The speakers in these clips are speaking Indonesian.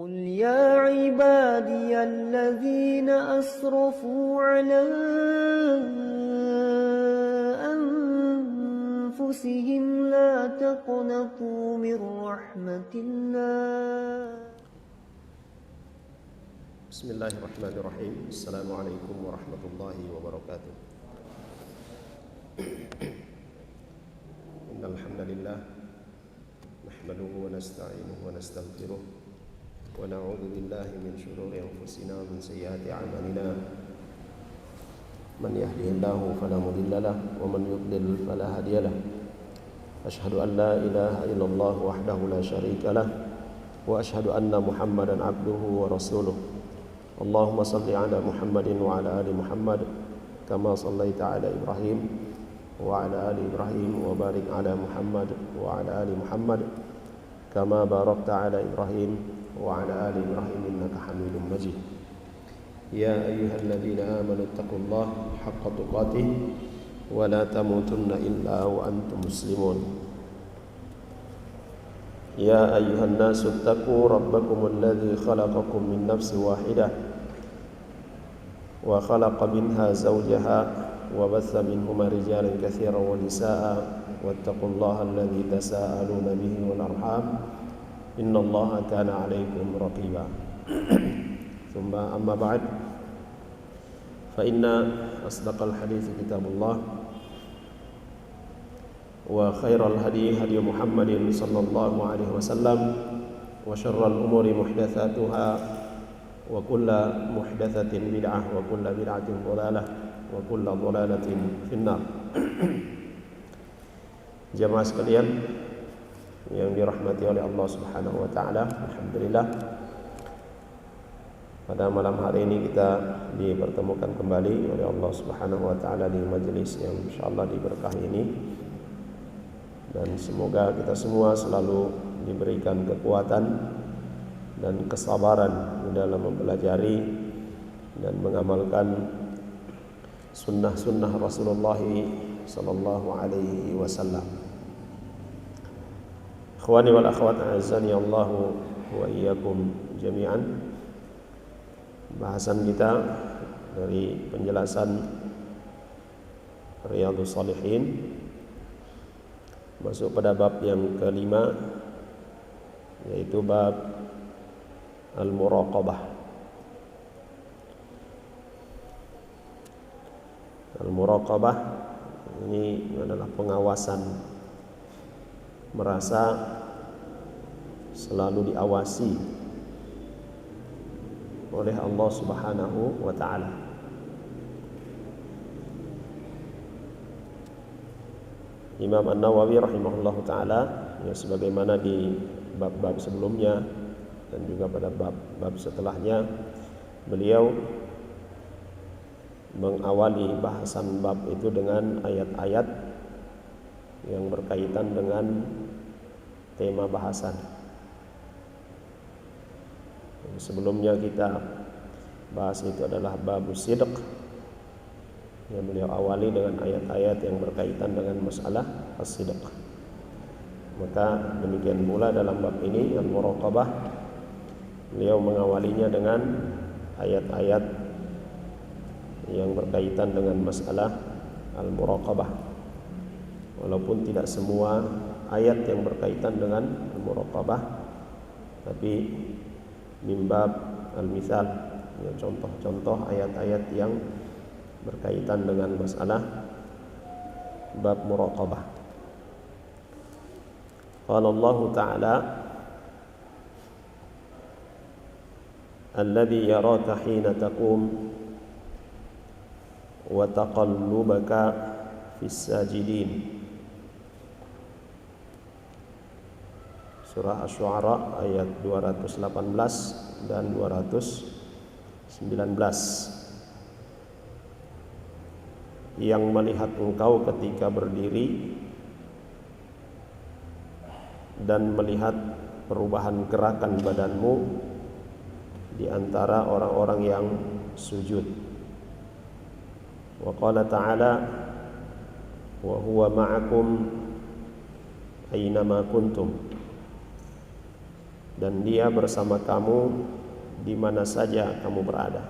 قل يا عبادي الذين أسرفوا على أنفسهم لا تقنطوا من رحمة الله. بسم الله الرحمن الرحيم. السلام عليكم ورحمة الله وبركاته. إن الحمد لله نحمده ونستعينه ونستغفره ونعوذ بالله من شرور أنفسنا ومن سيئات أعمالنا. من يهده الله فلا مضل له ومن يضلل فلا هادي له. أشهد أن لا إله إلا الله وحده لا شريك له وأشهد أن محمدا عبده ورسوله. اللهم صل على محمد وعلى آل محمد كما صليت على إبراهيم وعلى آل إبراهيم وبارك على محمد وعلى آل محمد كما باركت على إبراهيم وعلى آل إبراهيم إنك حميد مجيد. يا أيها الذين آمنوا اتقوا الله حق تقاته ولا تموتن إلا وأنتم مسلمون. يا أيها الناس اتقوا ربكم الذي خلقكم من نفس واحدة وخلق منها زوجها وبث منهما رجالا كثيرا ونساء واتقوا الله الذي تساءلون به والأرحام إن الله كان عليكم رقيبا. ثم أما بعد فإن أصدق الحديث كتاب الله وخير الهدي هدي محمد صلى الله عليه وسلم وشر الأمور محدثاتها وكل محدثة بدعة وكل بدعة ضلالة وكل ضلالة في النار. Jamaah sekalian yang dirahmati oleh Allah Subhanahu wa taala, alhamdulillah pada malam hari ini kita dipertemukan kembali oleh Allah Subhanahu wa taala di majelis yang insyaallah diberkahi ini. Dan semoga kita semua selalu diberikan kekuatan dan kesabaran dalam mempelajari dan mengamalkan sunnah-sunnah Rasulullah sallallahu alaihi wasallam. Ikhwani wal akhwat, a'azzani Allah wa iyyakum jami'an. Bahasan kita dari penjelasan Riyadhus Shalihin masuk pada bab yang kelima, yaitu bab al-muraqabah. Al-muraqabah ini adalah pengawasan, merasa selalu diawasi oleh Allah Subhanahu wa taala. Imam An-Nawawi rahimahullahu ta'ala, ya, sebagaimana di bab-bab sebelumnya dan juga pada bab-bab setelahnya, beliau mengawali bahasan bab itu dengan ayat-ayat yang berkaitan dengan tema bahasan. Sebelumnya kita bahas itu adalah babus sidq, yang beliau awali dengan ayat-ayat yang berkaitan dengan masalah as-sidq. Maka demikian pula dalam bab ini al-muraqabah, beliau mengawalinya dengan ayat-ayat yang berkaitan dengan masalah al-muraqabah. Walaupun tidak semua ayat yang berkaitan dengan al-muraqabah, tapi mimbab al-mithal, ya, contoh-contoh ayat-ayat yang berkaitan dengan masalah bab muraqabah. Qala Allah Ta'ala, alladhi yaraka hina taqum wa taqallubaka fis sajidin. Surah Asy-Syu'ara ayat 218 dan 219. Yang melihat engkau ketika berdiri dan melihat perubahan gerakan badanmu di antara orang-orang yang sujud. Wa qala ta'ala, wa huwa ma'akum aynama kuntum. dan Dia bersama kamu di mana saja kamu berada.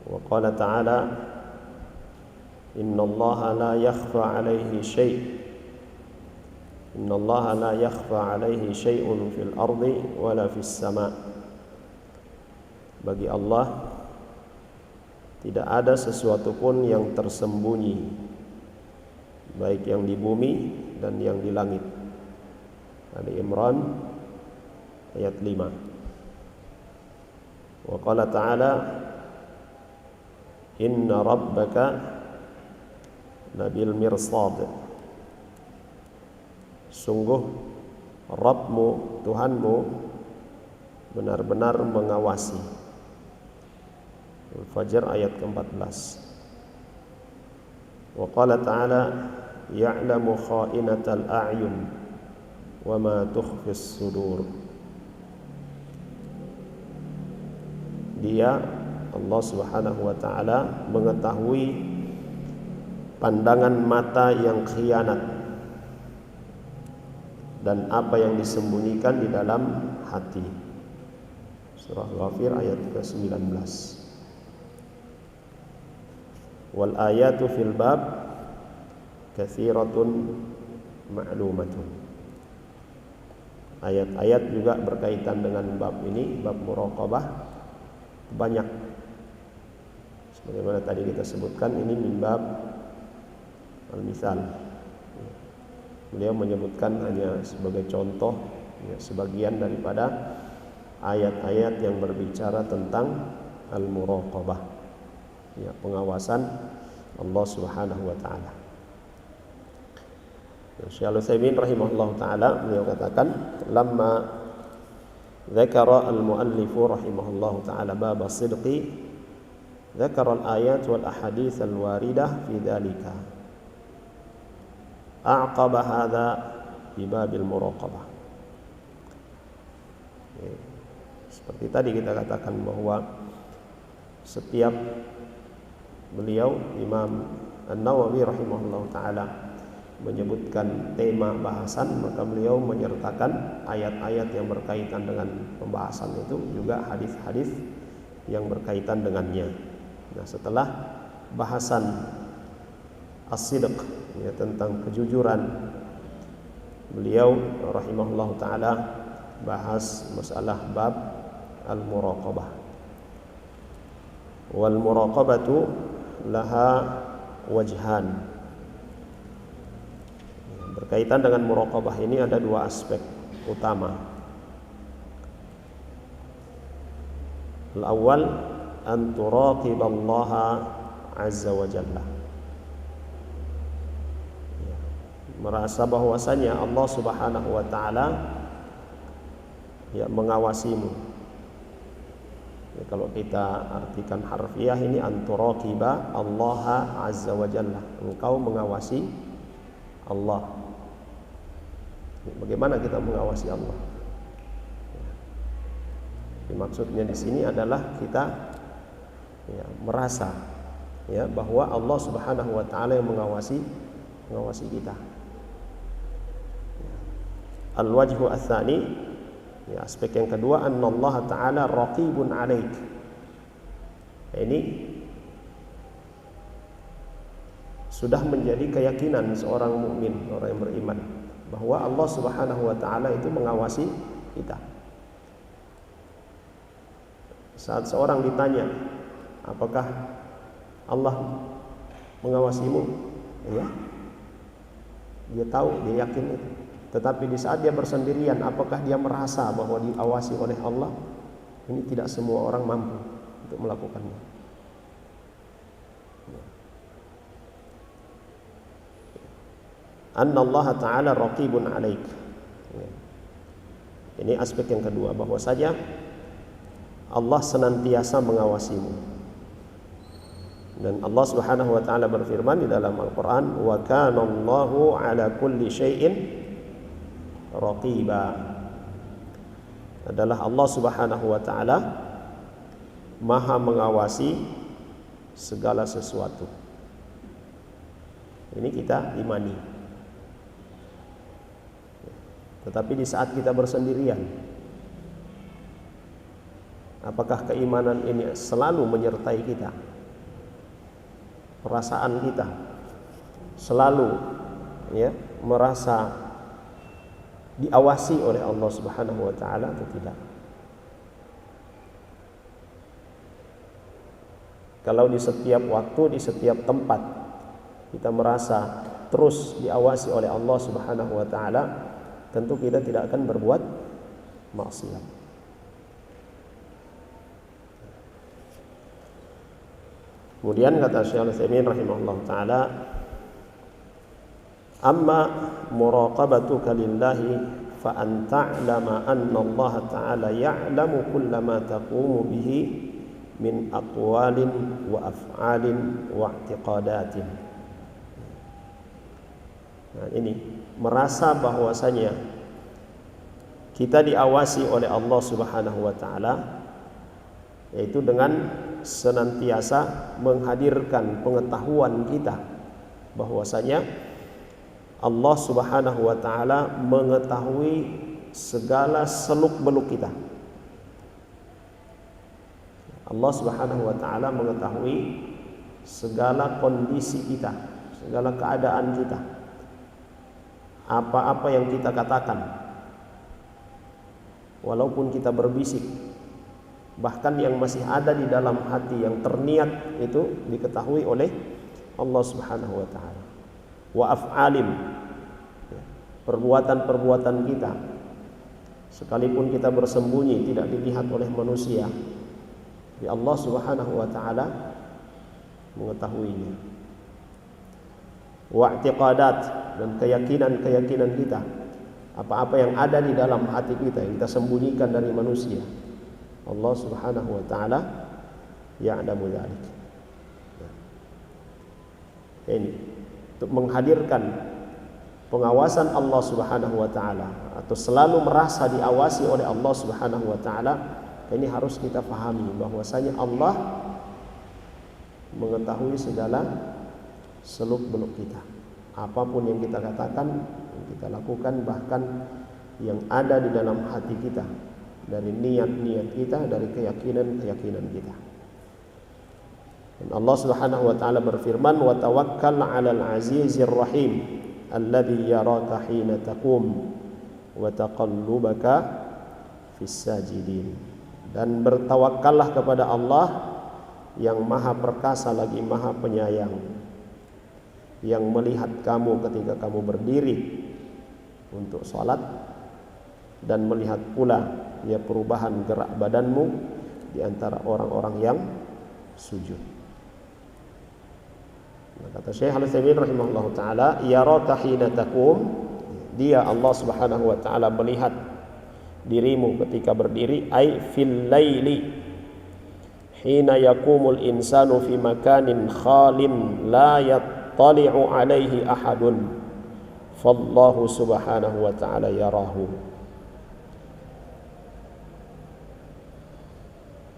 Wa qala ta'ala, innallaha la yakhfa 'alaihi innallaha la yakhfa 'alaihi syai'un fil ardi wala fis sama'. Bagi Allah tidak ada sesuatu pun yang tersembunyi, baik yang di bumi dan yang di langit. Ali Imran ayat 5. Wa qala ta'ala, inna rabbaka labil mirsad. Sungguh Rabbmu, Tuhanmu benar-benar mengawasi. Al-Fajr ayat ke-14. Wa qala ta'ala, ya'lamu kha'inatal a'yun wa ma tukhfis sudur. Dia, Allah Subhanahu wa ta'ala, mengetahui pandangan mata yang khianat dan apa yang disembunyikan di dalam hati. Surah Ghafir ayat ke-19. Wal ayatu fil bab katsiratun ma'lumatun. Ayat-ayat juga berkaitan dengan bab ini, bab muraqabah, banyak. Sebagaimana tadi kita sebutkan, ini min bab al-misal. Beliau menyebutkan hanya sebagai contoh, sebagian daripada ayat-ayat yang berbicara tentang al-muraqabah, pengawasan Allah Subhanahu wa ta'ala. Syekh Al-Utsaimin rahimahullah ta'ala, beliau katakan, lamma dzakara al-muallif rahimahullah ta'ala bab as-sidqi, dzakara al-ayat wal ahadits al-waridah fi dzalika, a'qaba hadza bi babil muraqabah. Seperti tadi kita katakan bahwa setiap beliau Imam An-Nawawi rahimahullah ta'ala menyebutkan tema bahasan, maka beliau menyertakan ayat-ayat yang berkaitan dengan pembahasan itu, juga hadis-hadis yang berkaitan dengannya. Nah, setelah bahasan as-sidq, tentang kejujuran, beliau rahimahullah ta'ala bahas masalah bab al-muraqabah. Wal muraqabatu laha wajhan. Berkaitan dengan muraqabah ini ada dua aspek utama. Al-awwal an turaqiballaha azza wa jalla. Merasa bahwasanya Allah Subhanahu wa ta'ala mengawasimu. Kalau kita artikan harfiah ini, an turaqiba Allah azza wa jalla, engkau mengawasi Allah. Bagaimana kita mengawasi Allah? Maksudnya di sini adalah kita merasa bahwa Allah Subhanahu wa ta'ala yang mengawasi kita. Al-wajhu ats-tsani, aspek yang kedua, annallaha ta'ala raqibun 'alaik. Ini sudah menjadi keyakinan seorang mukmin, orang yang beriman, bahwa Allah Subhanahu wa ta'ala itu mengawasi kita. Saat seorang ditanya, apakah Allah mengawasimu? Ya, dia tahu, dia yakin itu. Tetapi di saat dia bersendirian, apakah dia merasa bahwa diawasi oleh Allah? Ini tidak semua orang mampu untuk melakukannya. Annallaha ta'ala raqibun 'alaik. Ini aspek yang kedua, bahwa saja Allah senantiasa mengawasimu. Dan Allah Subhanahu wa ta'ala berfirman di dalam Al-Qur'an, wa kana Allahu 'ala kulli syai'in raqiba. Adalah Allah Subhanahu wa ta'ala Maha mengawasi segala sesuatu. Ini kita imani. Tetapi di saat kita bersendirian, apakah keimanan ini selalu menyertai kita? Perasaan kita selalu merasa diawasi oleh Allah Subhanahu wa taala atau tidak? Kalau di setiap waktu, di setiap tempat kita merasa terus diawasi oleh Allah Subhanahu wa taala, tentu kita tidak akan berbuat maksiat. Kemudian kata Syekh Al-Utsaimin rahimahullah taala, amma muraqabatuka lillahi fa an ta'lama anna Allah ta'ala ya'lamu kulla ma taqumu bihi min aqwalin wa af'alin wa i'tiqadatin. Nah, ini merasa bahwasanya kita diawasi oleh Allah Subhanahu wa taala, yaitu dengan senantiasa menghadirkan pengetahuan kita bahwasanya Allah Subhanahu wa taala mengetahui segala seluk-beluk kita. Allah Subhanahu wa taala mengetahui segala kondisi kita, segala keadaan kita. Apa-apa yang kita katakan, walaupun kita berbisik, bahkan yang masih ada di dalam hati yang terniat itu diketahui oleh Allah Subhanahu wa taala. Wa af'alim, perbuatan-perbuatan kita, sekalipun kita bersembunyi tidak dilihat oleh manusia, Allah Subhanahu wa taala mengetahuinya. Wa i'tiqadat, dan keyakinan-keyakinan kita, apa-apa yang ada di dalam hati kita yang kita sembunyikan dari manusia, Allah Subhanahu wa taala ya'lamu dzalik. Ini untuk menghadirkan pengawasan Allah Subhanahu wa taala, atau selalu merasa diawasi oleh Allah Subhanahu wa taala. Ini harus kita pahami bahwasanya Allah mengetahui segala seluk-beluk kita. Apapun yang kita katakan, yang kita lakukan, bahkan yang ada di dalam hati kita, dari niat-niat kita, dari keyakinan-keyakinan kita. Dan Allah Subhanahu wa taala berfirman, "Wa tawakkal 'alal 'azizir rahim alladzi yaraka hina taqum wa taqallubaka fis sajidin." Dan bertawakkallah kepada Allah yang Maha Perkasa lagi Maha Penyayang, yang melihat kamu ketika kamu berdiri untuk salat, dan melihat pula perubahan gerak badanmu di antara orang-orang yang sujud. Nah, kata Syekh Al-Utsaimin rahimahullah taala, yaraka hina taqum, dia Allah Subhanahu wa taala melihat dirimu ketika berdiri, ai fil laili hina yaqumul insanu fi makanin khalin la yattali'u alaihi ahadun fallahu subhanahu wa ta'ala yarahu,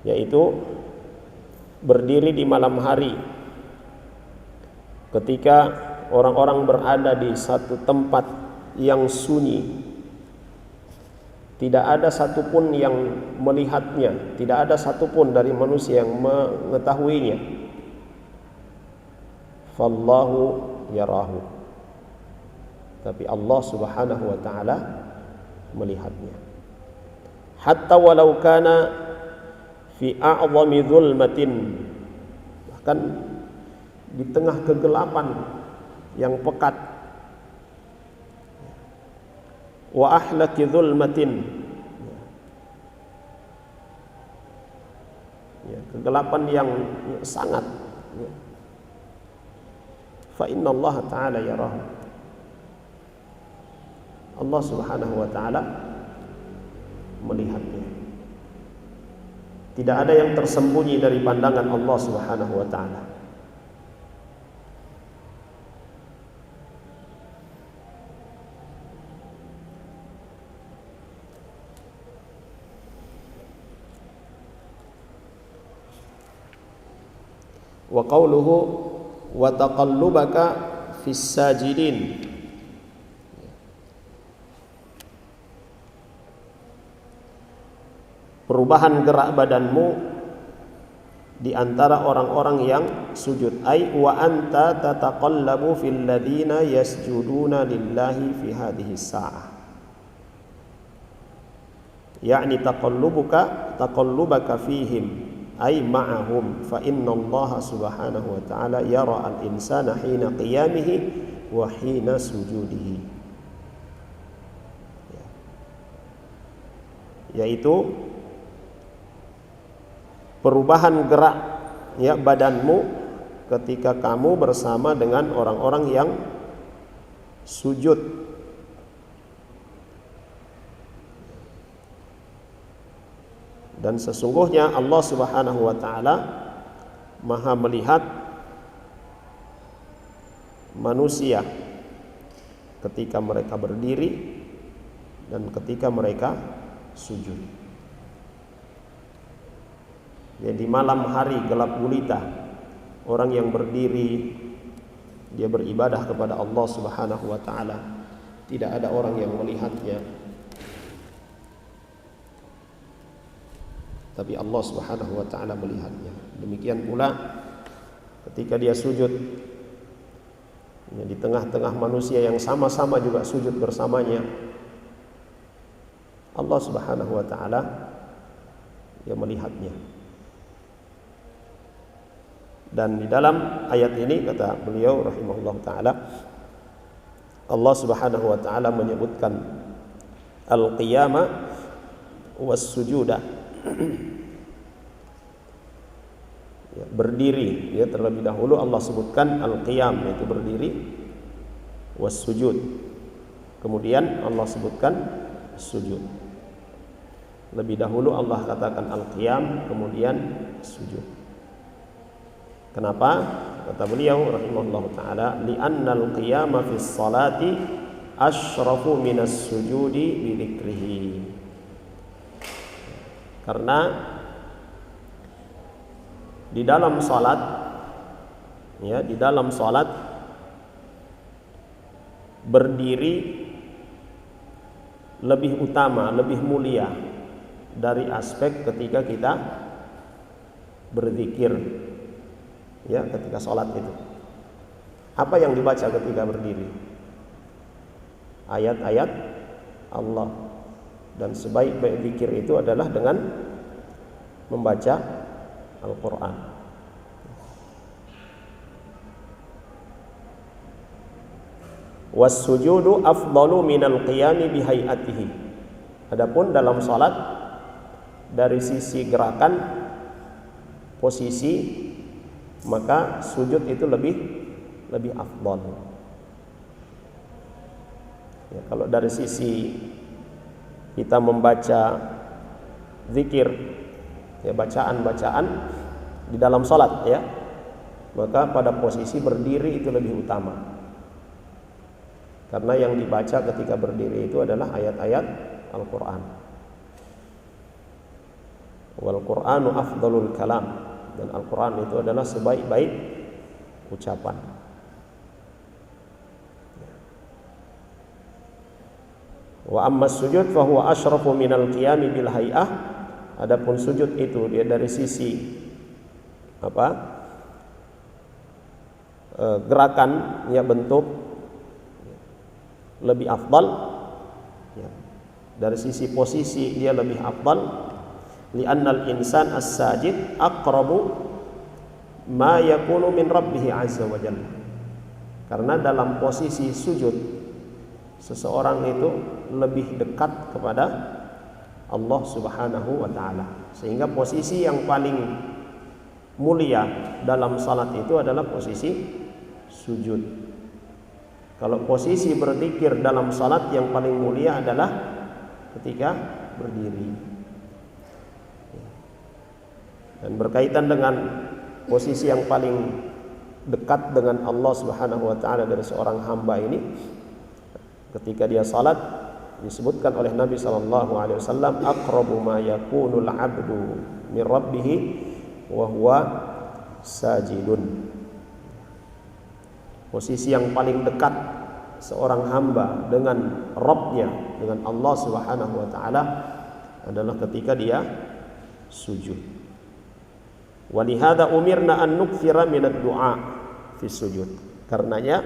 yaitu berdiri di malam hari ketika orang-orang berada di satu tempat yang sunyi, tidak ada satupun yang melihatnya, tidak ada satupun dari manusia yang mengetahuinya. Fallahu yarahu, tapi Allah Subhanahu wa taala melihatnya. Hatta walau kana fi a'zami dzulmatin, bahkan di tengah kegelapan yang pekat, wa ahlaki dzulmatin, kegelapan yang sangat, fa inna Allah ta'ala yarahu, Allah Subhanahu wa ta'ala melihatnya. Tidak ada yang tersembunyi dari pandangan Allah Subhanahu wa ta'ala. Wa qawluhu wa taqallubaka fis sajidin, perubahan gerak badanmu di antara orang-orang yang sujud. Ai wa anta tataqallabu fil ladina yasjuduna lillahi fi hadhihi sa'ah. Yani taqallubaka fihim ay ma'ahum fa inna Allah subhanahu wa ta'ala yara al-insana hina qiyamihi wa hina sujudihi. Yaitu perubahan gerak ya badanmu ketika kamu bersama dengan orang-orang yang sujud. Dan sesungguhnya Allah Subhanahu wa taala Maha melihat manusia ketika mereka berdiri dan ketika mereka sujud. Ya, di malam hari gelap gulita, orang yang berdiri dia beribadah kepada Allah Subhanahu wa taala, tidak ada orang yang melihatnya. Tapi Allah Subhanahu wa taala melihatnya. Demikian pula ketika dia sujud ya, di tengah-tengah manusia yang sama-sama juga sujud bersamanya, Allah Subhanahu wa taala yang melihatnya. Dan di dalam ayat ini kata beliau rahimahullah taala, Allah Subhanahu wa taala menyebutkan al-qiyama was-sujuda. Ya, berdiri ya, terlebih dahulu Allah sebutkan al-qiyam, yaitu berdiri, was-sujud, kemudian Allah sebutkan sujud. Lebih dahulu Allah katakan al-qiyam, kemudian sujud. Kenapa? Kata beliau rahimahullah ta'ala, li'annal qiyama fis salati asyrafu minas sujudi bi dzikrihi. Karena di dalam salat ya, di dalam salat berdiri lebih utama, lebih mulia dari aspek ketika kita berzikir ya, ketika salat itu. Apa yang dibaca ketika berdiri? Ayat-ayat Allah. Dan sebaik-baik zikir itu adalah dengan membaca Al-Quran. Was-sujudu afdalu minal qiyami bihayatihi. Adapun dalam salat dari sisi gerakan, posisi, maka sujud itu lebih afdal. Ya, kalau dari sisi kita membaca zikir ya, bacaan-bacaan di dalam salat ya, maka pada posisi berdiri itu lebih utama. Karena yang dibaca ketika berdiri itu adalah ayat-ayat Al-Qur'an. Wal Qur'anu afdalul kalam, dan Al-Qur'an itu adalah sebaik-baik ucapan. Wa amma sujud fa huwa asyrafu minal qiyami bil hay'ah. Adapun sujud itu dia dari sisi gerakan ya, bentuk lebih afdal ya. Dari sisi posisi dia lebih afdal, li'annal insan as-sajid aqrabu ma yakunu min rabbih azza wa jalla. Karena dalam posisi sujud seseorang itu lebih dekat kepada Allah Subhanahu wa ta'ala. Sehingga posisi yang paling mulia dalam salat itu adalah posisi sujud. Kalau posisi berzikir dalam salat yang paling mulia adalah ketika berdiri. Dan berkaitan dengan posisi yang paling dekat dengan Allah Subhanahu wa ta'ala dari seorang hamba ini, ketika dia salat, disebutkan oleh Nabi SAW, aqrabu ma yakunul abdu min rabbih wa huwa sajidun. Posisi yang paling dekat seorang hamba dengan Rabbnya, dengan Allah Subhanahu wa ta'ala adalah ketika dia sujud. Walihada umirna an nukthira minad du'a fi sujud. Karenanya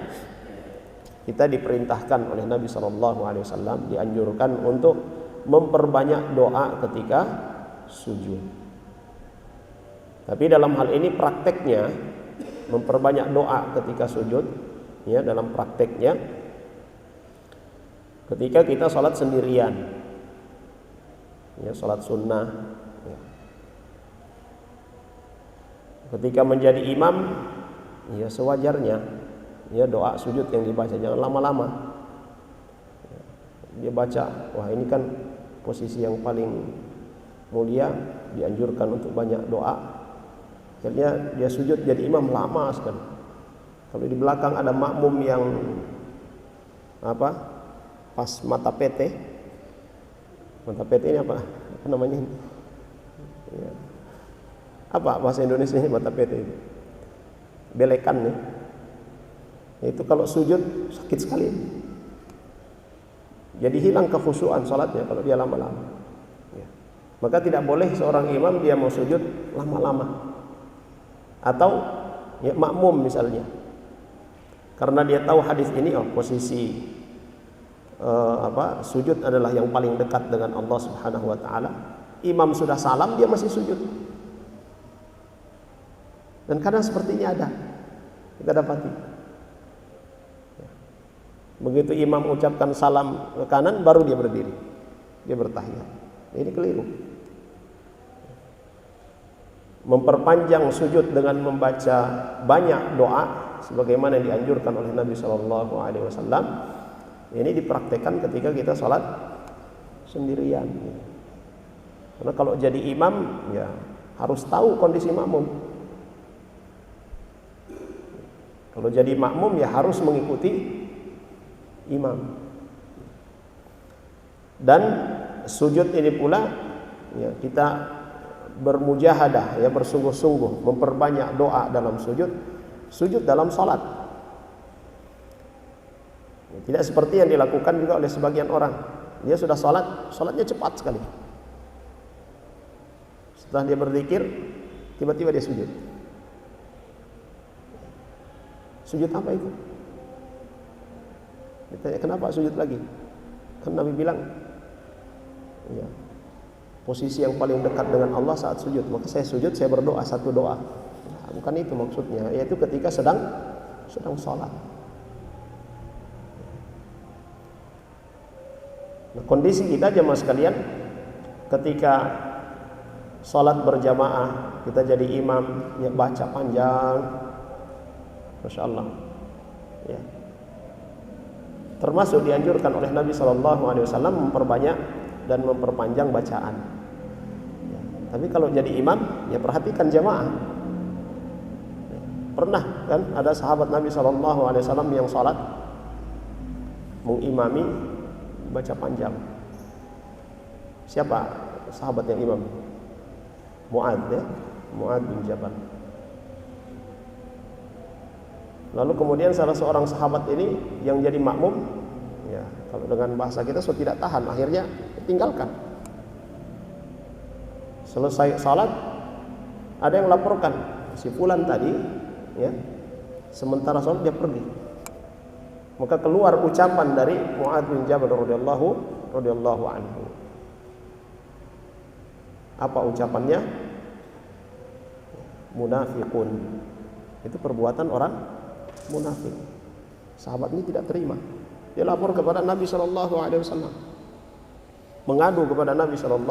kita diperintahkan oleh Nabi SAW, dianjurkan untuk memperbanyak doa ketika sujud. Tapi dalam hal ini prakteknya memperbanyak doa ketika sujud, ya, dalam prakteknya ketika kita sholat sendirian, ya, sholat sunnah, ya. Ketika menjadi imam, ya sewajarnya, ya, doa sujud yang dibaca jangan lama-lama. Dia baca, wah ini kan posisi yang paling mulia, dianjurkan untuk banyak doa. Akhirnya dia sujud jadi imam lama sekali. Kalau di belakang ada makmum yang pas mata PT ini apa namanya? Ya. Apa bahasa Indonesia ini mata PT itu? Belekan nih. Itu kalau sujud sakit sekali. Jadi hilang kekhusyuan salatnya kalau dia lama-lama. Ya. Maka tidak boleh seorang imam dia mau sujud lama-lama. Atau ya, makmum misalnya. Karena dia tahu hadis ini, posisi sujud adalah yang paling dekat dengan Allah Subhanahu wa taala. Imam sudah salam, dia masih sujud. Dan kadang sepertinya ada, kita dapati. Begitu imam ucapkan salam ke kanan, baru dia berdiri, dia bertahiyat. Ini keliru. Memperpanjang sujud dengan membaca banyak doa, sebagaimana yang dianjurkan oleh Nabi SAW, ini dipraktekkan ketika kita sholat sendirian. Karena kalau jadi imam, ya harus tahu kondisi makmum. Kalau jadi makmum, ya harus mengikuti imam. Dan sujud ini pula, ya, kita bermujahadah, ya, bersungguh-sungguh memperbanyak doa dalam sujud dalam salat. Tidak seperti yang dilakukan juga oleh sebagian orang. Dia sudah salatnya cepat sekali. Setelah dia berzikir, tiba-tiba dia sujud. Sujud apa itu? Ditanya, kenapa sujud lagi? Kan Nabi bilang, ya, posisi yang paling dekat dengan Allah saat sujud. Maka saya sujud, saya berdoa satu doa. Nah, bukan itu maksudnya, yaitu ketika sedang sholat. Nah, kondisi kita jemaah sekalian, ketika sholat berjamaah, kita jadi imam, ya, baca panjang, Masya Allah, ya. Termasuk dianjurkan oleh Nabi SAW memperbanyak dan memperpanjang bacaan. Ya. Tapi kalau jadi imam, ya perhatikan jamaah. Ya. Pernah kan ada sahabat Nabi SAW yang sholat mengimami baca panjang. Siapa sahabat yang imam? Mu'adz, ya, Mu'adz bin Jabal. Lalu kemudian salah seorang sahabat ini yang jadi makmum, ya, kalau dengan bahasa kita sudah tidak tahan, akhirnya tinggalkan. Selesai salat, ada yang laporkan si fulan tadi, ya, sementara salat dia pergi. Maka keluar ucapan dari Mu'adz bin Jabal radhiyallahu anhu. Apa ucapannya? Munafiqun. Itu perbuatan orang munafik. Sahabat ini tidak terima. Dia lapor kepada Nabi SAW, mengadu kepada Nabi SAW.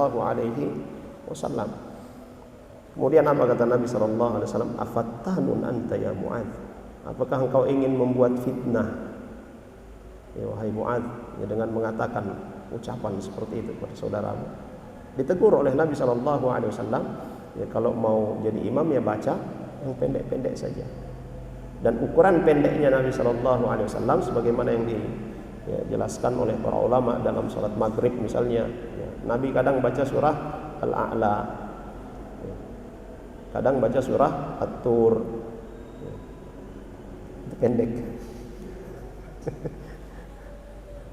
Kemudian apa kata Nabi SAW? Afattanun anta ya Mu'adz. Apakah engkau ingin membuat fitnah, ya wahai Mu'adz, ya, dengan mengatakan ucapan seperti itu kepada saudaramu? Ditegur oleh Nabi SAW, ya, kalau mau jadi imam ya baca yang pendek-pendek saja. Dan ukuran pendeknya Nabi SAW sebagaimana yang dijelaskan oleh para ulama dalam sholat maghrib misalnya, ya, Nabi kadang baca surah Al-A'la, ya, kadang baca surah At-Tur, ya, itu pendek.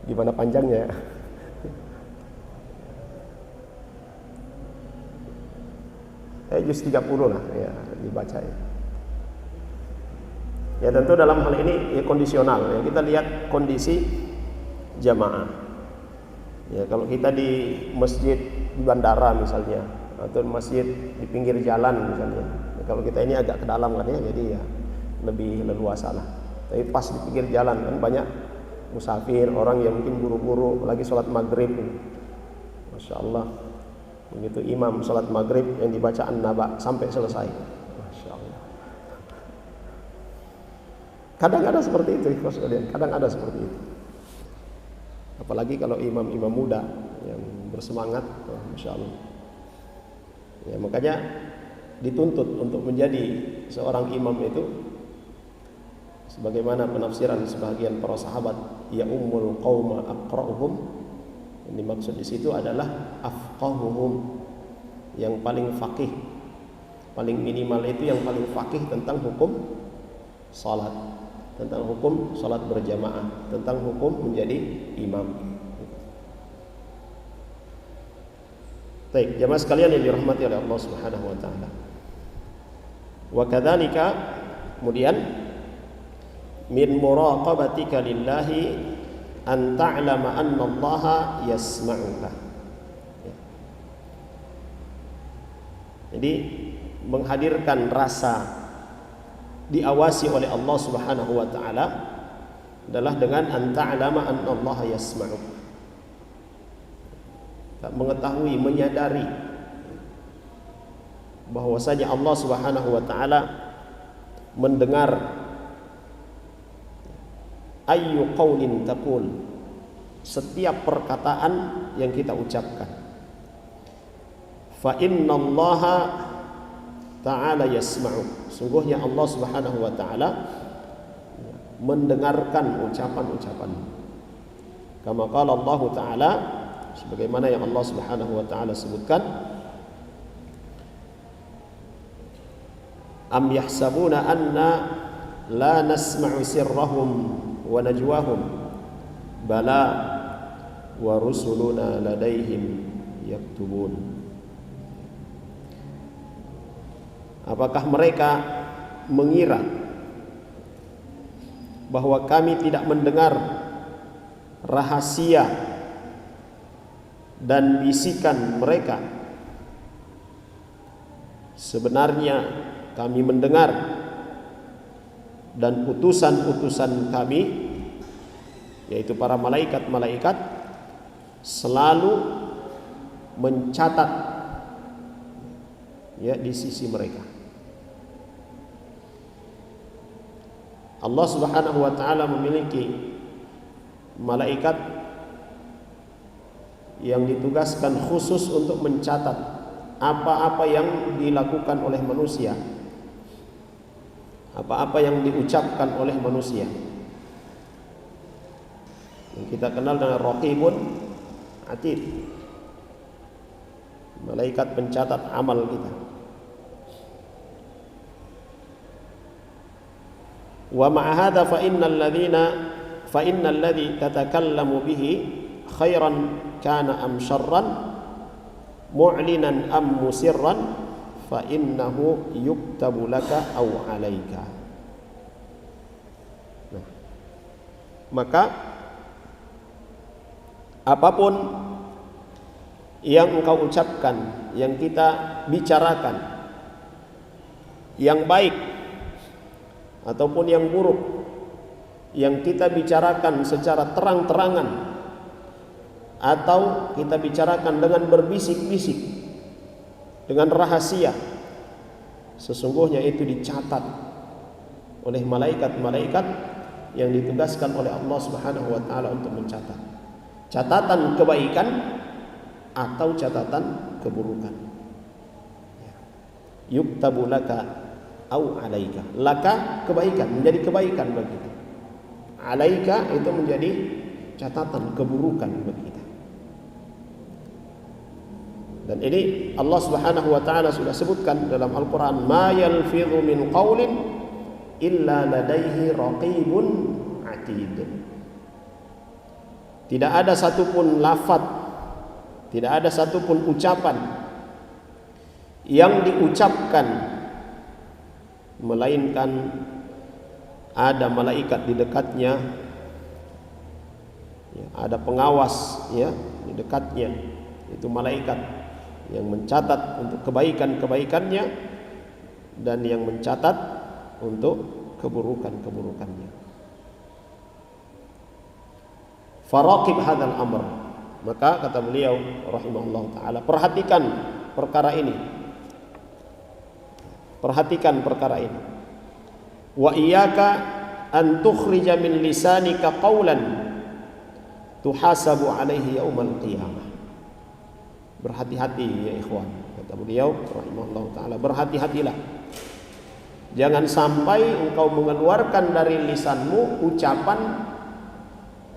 Gimana panjangnya? juz 30 lah ya dibaca ya. Ya tentu dalam hal ini ya kondisional ya, kita lihat kondisi jamaah. Ya kalau kita di masjid di bandara misalnya atau masjid di pinggir jalan misalnya. Ya, kalau kita ini agak ke dalam kan ya, jadi ya lebih leluasa lah. Tapi pas di pinggir jalan kan banyak musafir, orang yang mungkin buru-buru lagi sholat maghrib. Masya Allah, begitu imam sholat maghrib yang dibaca An-Naba sampai selesai. Masya Allah. Kadang ada seperti itu, kadang ada seperti itu. Apalagi kalau imam-imam muda yang bersemangat, Masya Allah. Ya, makanya dituntut untuk menjadi seorang imam itu sebagaimana penafsiran sebagian para sahabat, ya ummul qauma aqra'uhum, yang dimaksud di situ adalah afqahuhum, yang paling faqih, paling minimal itu yang paling faqih tentang hukum salat, tentang hukum salat berjamaah, tentang hukum menjadi imam. Baik, jamaah sekalian yang dirahmati oleh Allah Subhanahu wa taala. Wa kadzalika, kemudian min muraqabatika lillahi an ta'lama anna Allah yasma'uka. Ya. Jadi menghadirkan rasa diawasi oleh Allah Subhanahu wa taala adalah dengan an ta'lama anna Allah yasma'uka. Mengetahui, menyadari bahwasanya Allah Subhanahu wa taala mendengar ayyu qaulin taqul, setiap perkataan yang kita ucapkan. Fa innallaha ta'ala yasma'u, sungguhnya Allah Subhanahu wa taala mendengarkan ucapan-ucapan. Kama qala Allah taala, sebagaimana yang Allah Subhanahu wa taala sebutkan, am yahsabuna anna la nasma'u sirrahum wa najwahum bala wa rusuluna ladaihim yaktubun. Apakah mereka mengira bahwa kami tidak mendengar rahasia dan bisikan mereka? Sebenarnya kami mendengar, dan utusan-utusan kami, yaitu para malaikat-malaikat, selalu mencatat ya di sisi mereka. Allah Subhanahu wa taala memiliki malaikat yang ditugaskan khusus untuk mencatat apa-apa yang dilakukan oleh manusia, apa-apa yang diucapkan oleh manusia, yang kita kenal dengan Raqibun Atid, malaikat pencatat amal kita. Wa ma'a hadza fa innal ladzi tatakallamu bihi khairan kana am syarran mu'linan am musirran fa innahu yuktabu laka aw alaika. Nah, maka apapun yang engkau ucapkan, yang kita bicarakan, yang baik ataupun yang buruk, yang kita bicarakan secara terang-terangan atau kita bicarakan dengan berbisik-bisik, dengan rahasia, sesungguhnya itu dicatat oleh malaikat-malaikat yang ditugaskan oleh Allah Subhanahu wa taala untuk mencatat. Catatan kebaikan atau catatan keburukan. Yuktabu laka au alaika. Laka kebaikan, menjadi kebaikan bagi kita. Alaika itu menjadi catatan keburukan bagi kita. Dan ini Allah Subhanahu wa taala sudah sebutkan dalam Al-Qur'an, ma yalfidhu min qaulin illa ladaihi raqibun atid. Tidak ada satupun lafaz, tidak ada satupun ucapan yang diucapkan, melainkan ada malaikat di dekatnya, ya, ada pengawas ya di dekatnya, itu malaikat yang mencatat untuk kebaikan-kebaikannya dan yang mencatat untuk keburukan-keburukannya. Faraqib hadzal amr, maka kata beliau rahimahullah taala, perhatikan perkara ini. Perhatikan perkara ini. Wa iyyaka an tukhrija min lisanika qawlan tuhasabu alaihi yaumal qiyamah. Berhati-hati ya ikhwan, kata beliau rahimahullah taala, berhati-hatilah. Jangan sampai engkau mengeluarkan dari lisanmu ucapan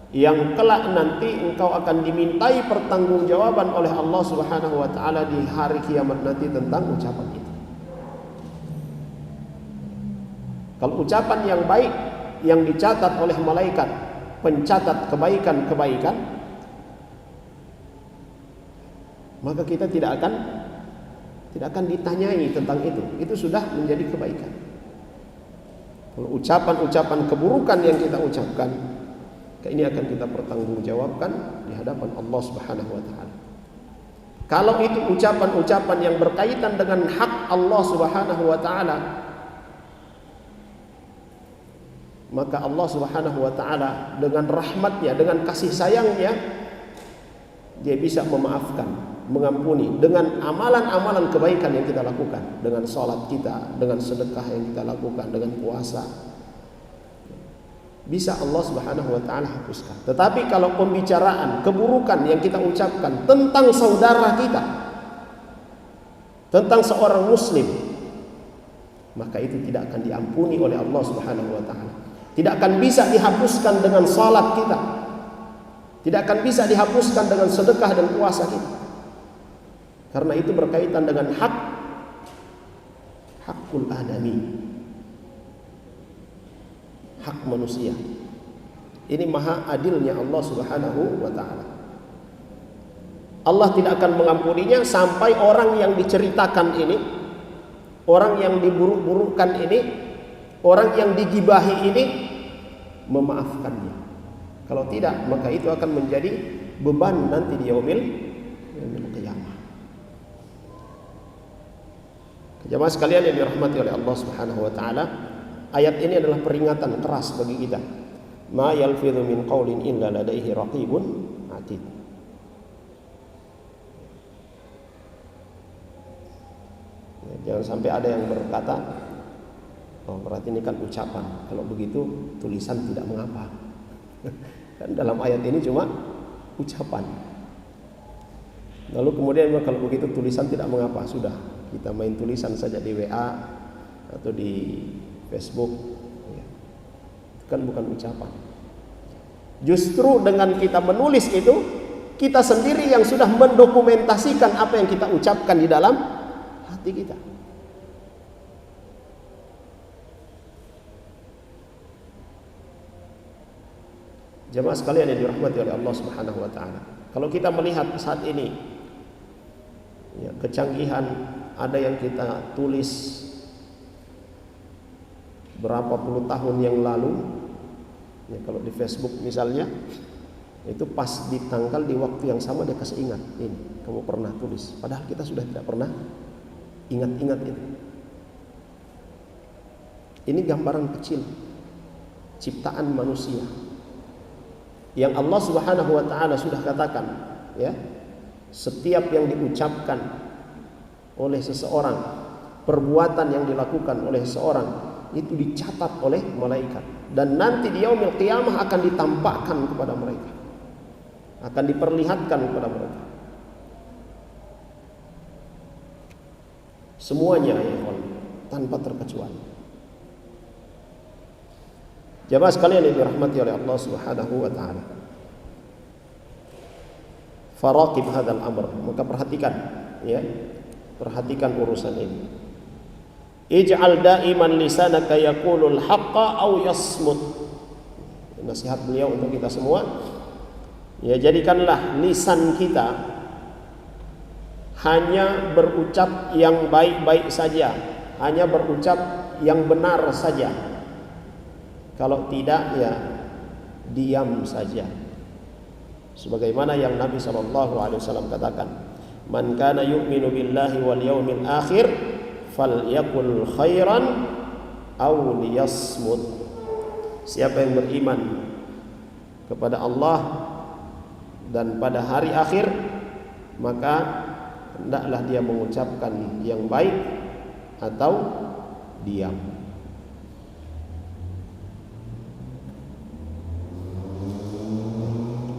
yang kelak nanti engkau akan dimintai pertanggungjawaban oleh Allah Subhanahu wa taala di hari kiamat nanti tentang ucapan itu. Kalau ucapan yang baik yang dicatat oleh malaikat pencatat kebaikan-kebaikan, maka kita tidak akan ditanyai tentang itu. Itu sudah menjadi kebaikan. Kalau ucapan-ucapan keburukan yang kita ucapkan, ini akan kita pertanggungjawabkan di hadapan Allah Subhanahu wa taala. Kalau itu ucapan-ucapan yang berkaitan dengan hak Allah Subhanahu wa taala, maka Allah Subhanahu wa taala dengan rahmatnya, dengan kasih sayangnya, dia bisa memaafkan, mengampuni dengan amalan-amalan kebaikan yang kita lakukan, dengan salat kita, dengan sedekah yang kita lakukan, dengan puasa. Bisa Allah Subhanahu wa taala hapuskan. Tetapi kalau pembicaraan keburukan yang kita ucapkan tentang saudara kita, tentang seorang muslim, maka itu tidak akan diampuni oleh Allah Subhanahu wa taala. Tidak akan bisa dihapuskan dengan salat kita. Tidak akan bisa dihapuskan dengan sedekah dan puasa kita. Karena itu berkaitan dengan hakul adami, hak manusia. Ini maha adilnya Allah Subhanahu wa ta'ala. Allah tidak akan mengampuninya sampai orang yang diceritakan ini, orang yang diburuk-burukkan ini, orang yang digibahi ini memaafkannya. Kalau tidak, maka itu akan menjadi beban nanti di yaumil qiyamah. Jemaah sekalian yang dirahmati oleh Allah Subhanahu wa taala, ayat ini adalah peringatan keras bagi kita. Ma yalfidhu min qaulin illa ladaihi raqibun atid. Jangan sampai ada yang berkata, oh berarti ini kan ucapan, kalau begitu tulisan tidak mengapa. Kan dalam ayat ini cuma ucapan. Lalu kemudian kalau begitu tulisan tidak mengapa, sudah kita main tulisan saja di WA atau di Facebook, ya. Itu kan bukan ucapan. Justru dengan kita menulis itu, kita sendiri yang sudah mendokumentasikan apa yang kita ucapkan di dalam hati kita. Jemaah sekalian yang dirahmati oleh Allah Subhanahu wa taala. Kalau kita melihat saat ini, ya, kecanggihan, ada yang kita tulis berapa puluh tahun yang lalu, ya, kalau di Facebook misalnya, itu pas ditanggal di waktu yang sama dia kasih ingat, ini kamu pernah tulis, padahal kita sudah tidak pernah ingat-ingat itu. Ini gambaran kecil ciptaan manusia yang Allah Subhanahu wa taala sudah katakan, ya, setiap yang diucapkan oleh seseorang, perbuatan yang dilakukan oleh seseorang itu dicatat oleh malaikat, dan nanti di yaumil qiyamah akan ditampakkan kepada mereka, akan diperlihatkan kepada mereka. Semuanya, ya, tanpa terkecuali. Jemaah sekalian yang dirahmati oleh Allah Subhanahu wa taala. Faraqib hadzal amr, maka perhatikan, ya. Perhatikan urusan ini. Ij'al da'iman lisanaka yaqulul haqqa aw yasmut. Nasihat beliau untuk kita semua. Ya, jadikanlah lisan kita hanya berucap yang baik-baik saja, hanya berucap yang benar saja. Kalau tidak, ya diam saja. Sebagaimana yang Nabi SAW katakan, "Man kana yu'minu billahi wal yawmil akhir falyakul khairan aw liyasmut." Siapa yang beriman kepada Allah dan pada hari akhir, maka hendaklah dia mengucapkan yang baik atau diam.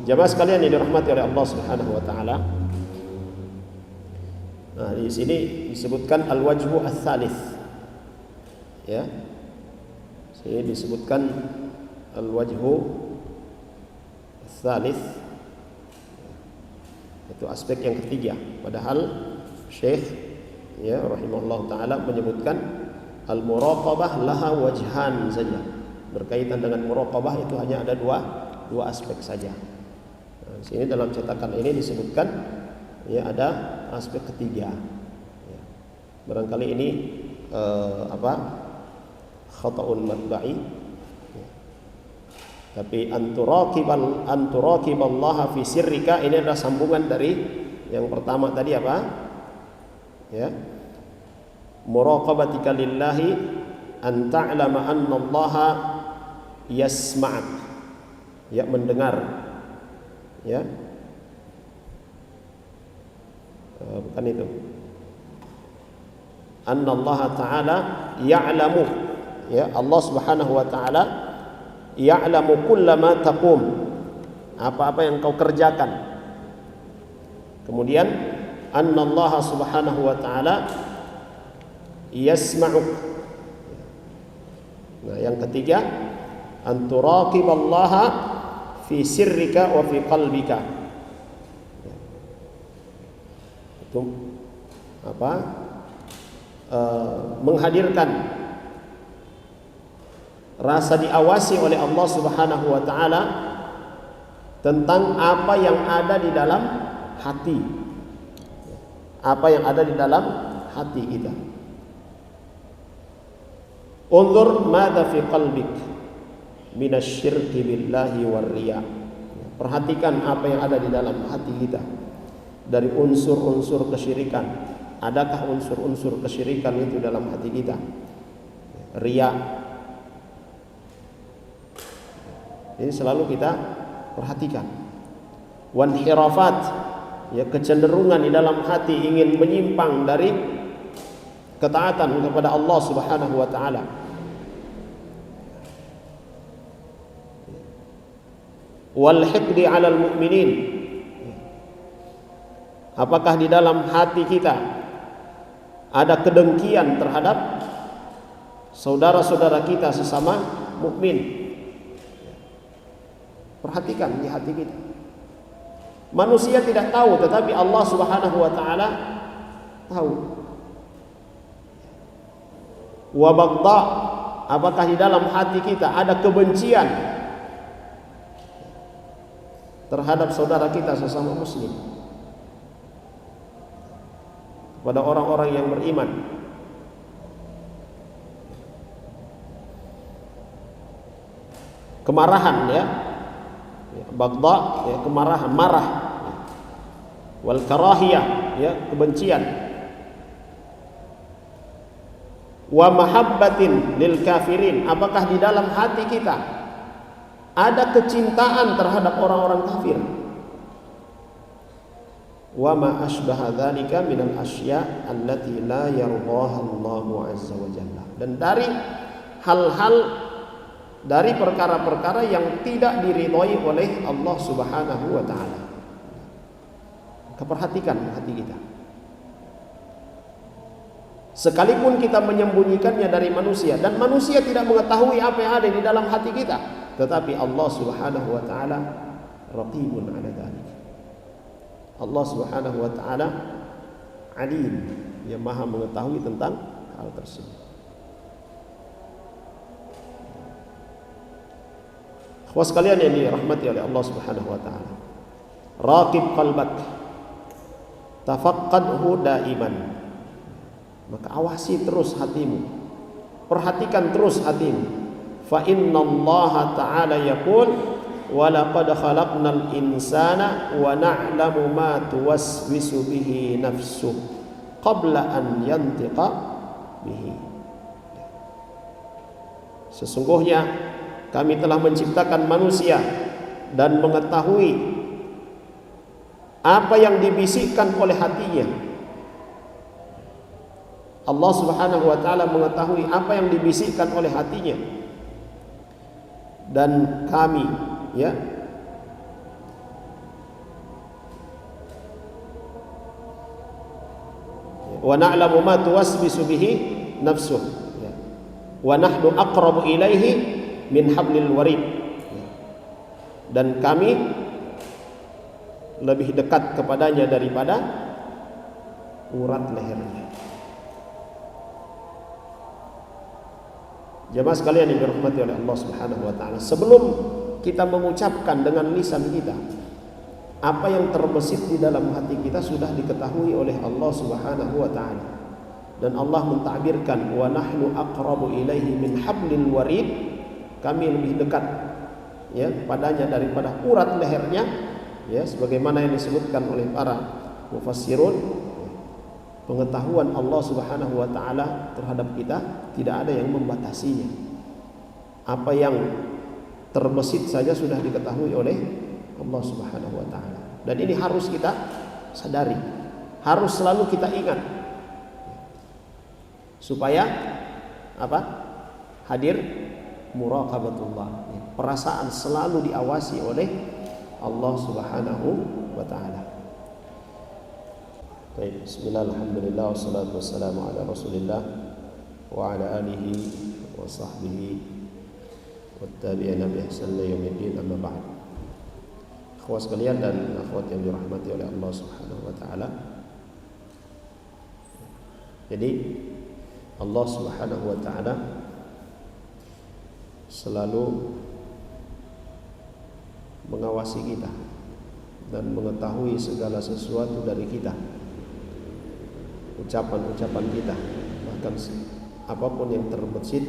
Jamaah sekalian yang dirahmati oleh Allah Subhanahu wa taala. Nah, di sini disebutkan al-wajhu ats-tsalits. Ya. Sini disebutkan al-wajhu ats-tsalits. Itu aspek yang ketiga. Padahal Syekh ya rahimahullah taala menyebutkan al-muraqabah laha wajhan saja. Berkaitan dengan muraqabah itu hanya ada dua aspek saja. Nah, sini dalam cetakan ini disebutkan ya ada aspek ketiga. Ya. Barangkali ini khata'un matba'i. Ya. Tapi anturaqiballaha fi sirrika, ini adalah sambungan dari yang pertama tadi apa? Ya. Muraqabatika lillahi an ta'lama anna Allaha yasma'ak. Ya, mendengar. Ya. Bukan itu. Anna Allah Ta'ala ya'lamu. Ya, Allah Subhanahu wa taala ya'lamu kullama taqum. Apa-apa yang kau kerjakan. Kemudian anna Allah Subhanahu wa taala yasma'uk. Nah, yang ketiga, anturaqiballaha fi sirrika wa fi qalbika. Itu apa? Menghadirkan rasa diawasi oleh Allah Subhanahu wa taala tentang apa yang ada di dalam hati. Apa yang ada di dalam hati kita. Unzur madza fi qalbik minasyirki billahi warriya. Perhatikan apa yang ada di dalam hati kita dari unsur-unsur kesyirikan. Adakah unsur-unsur kesyirikan itu dalam hati kita? Riya. Ini selalu kita perhatikan. Wanhirafat, ya, kecenderungan di dalam hati ingin menyimpang dari ketaatan kepada Allah Subhanahu wa taala. Wal hiqdi 'alal mu'minin. Apakah di dalam hati kita ada kedengkian terhadap saudara-saudara kita sesama mukmin? Perhatikan di hati kita. Manusia tidak tahu, tetapi Allah Subhanahu wa taala tahu. Wa baghdha, apakah di dalam hati kita ada kebencian terhadap saudara kita sesama muslim, kepada orang-orang yang beriman. Kemarahan, ya, baghdha, ya, kemarahan, marah. Wal karahiyah, ya, kebencian. Wa mahabbatin lil kafirin, apakah di dalam hati kita ada kecintaan terhadap orang-orang kafir. Wa ma asbaha dzalika minal asya' allati la yardaha Allahu azza wa jalla. Dan dari hal-hal, dari perkara-perkara yang tidak diridhai oleh Allah Subhanahu wa taala. Perhatikan hati kita. Sekalipun kita menyembunyikannya dari manusia dan manusia tidak mengetahui apa yang ada di dalam hati kita, tetapi Allah Subhanahu wa taala raqibun 'ala dzalik. Allah Subhanahu wa taala alim, yang maha mengetahui tentang hal tersebut. Ikhwas sekalian yang dirahmati oleh Allah Subhanahu wa taala. Raqib qalbak. tafaqqadhu daiman. Maka awasi terus hatimu, perhatikan terus hatimu. Fa innallaha ta'ala yaqul wa laqad khalaqnal insana wa na'lamu ma tuwaswisu bihi nafsuhu qabla an yantiqa bihi. Sesungguhnya kami telah menciptakan manusia dan mengetahui apa yang dibisikkan oleh hatinya. Allah Subhanahu wa taala mengetahui apa yang dibisikkan oleh hatinya. Dan kami, ya, wa na'lamu ma tuwaswisu bihi nafsuh, ya, wa nahnu aqrabu ilaihi min hablil warid, ya. Dan kami lebih dekat kepadanya daripada urat lehernya. Jemaah sekalian yang dirahmati oleh Allah Subhanahu wa taala, sebelum kita mengucapkan dengan lisan kita, apa yang terbesit di dalam hati kita sudah diketahui oleh Allah Subhanahu wa taala. Dan Allah mentakbirkan wa nahnu aqrabu ilaihi min hablil warid, kami lebih dekat, ya, padanya daripada urat lehernya, ya, sebagaimana yang disebutkan oleh para mufassirun. Pengetahuan Allah Subhanahu wa taala terhadap kita tidak ada yang membatasinya. Apa yang terbesit saja sudah diketahui oleh Allah Subhanahu wa taala. Dan ini harus kita sadari, harus selalu kita ingat. Supaya apa? Hadir muraqabatullah. Perasaan selalu diawasi oleh Allah Subhanahu wa taala. Baik, bismillah, alhamdulillah, wassalatu wassalamu ala rasulillah wa ala alihi wa sahbihi wattabi'ina bi ihsan ila yaumiddin, amma ba'd. Akhwat sekalian dan akhwat yang dirahmati oleh Allah Subhanahu wa taala. Jadi Allah Subhanahu wa taala selalu mengawasi kita dan mengetahui segala sesuatu dari kita. Ucapan-ucapan kita, bahkan apapun yang terbesit,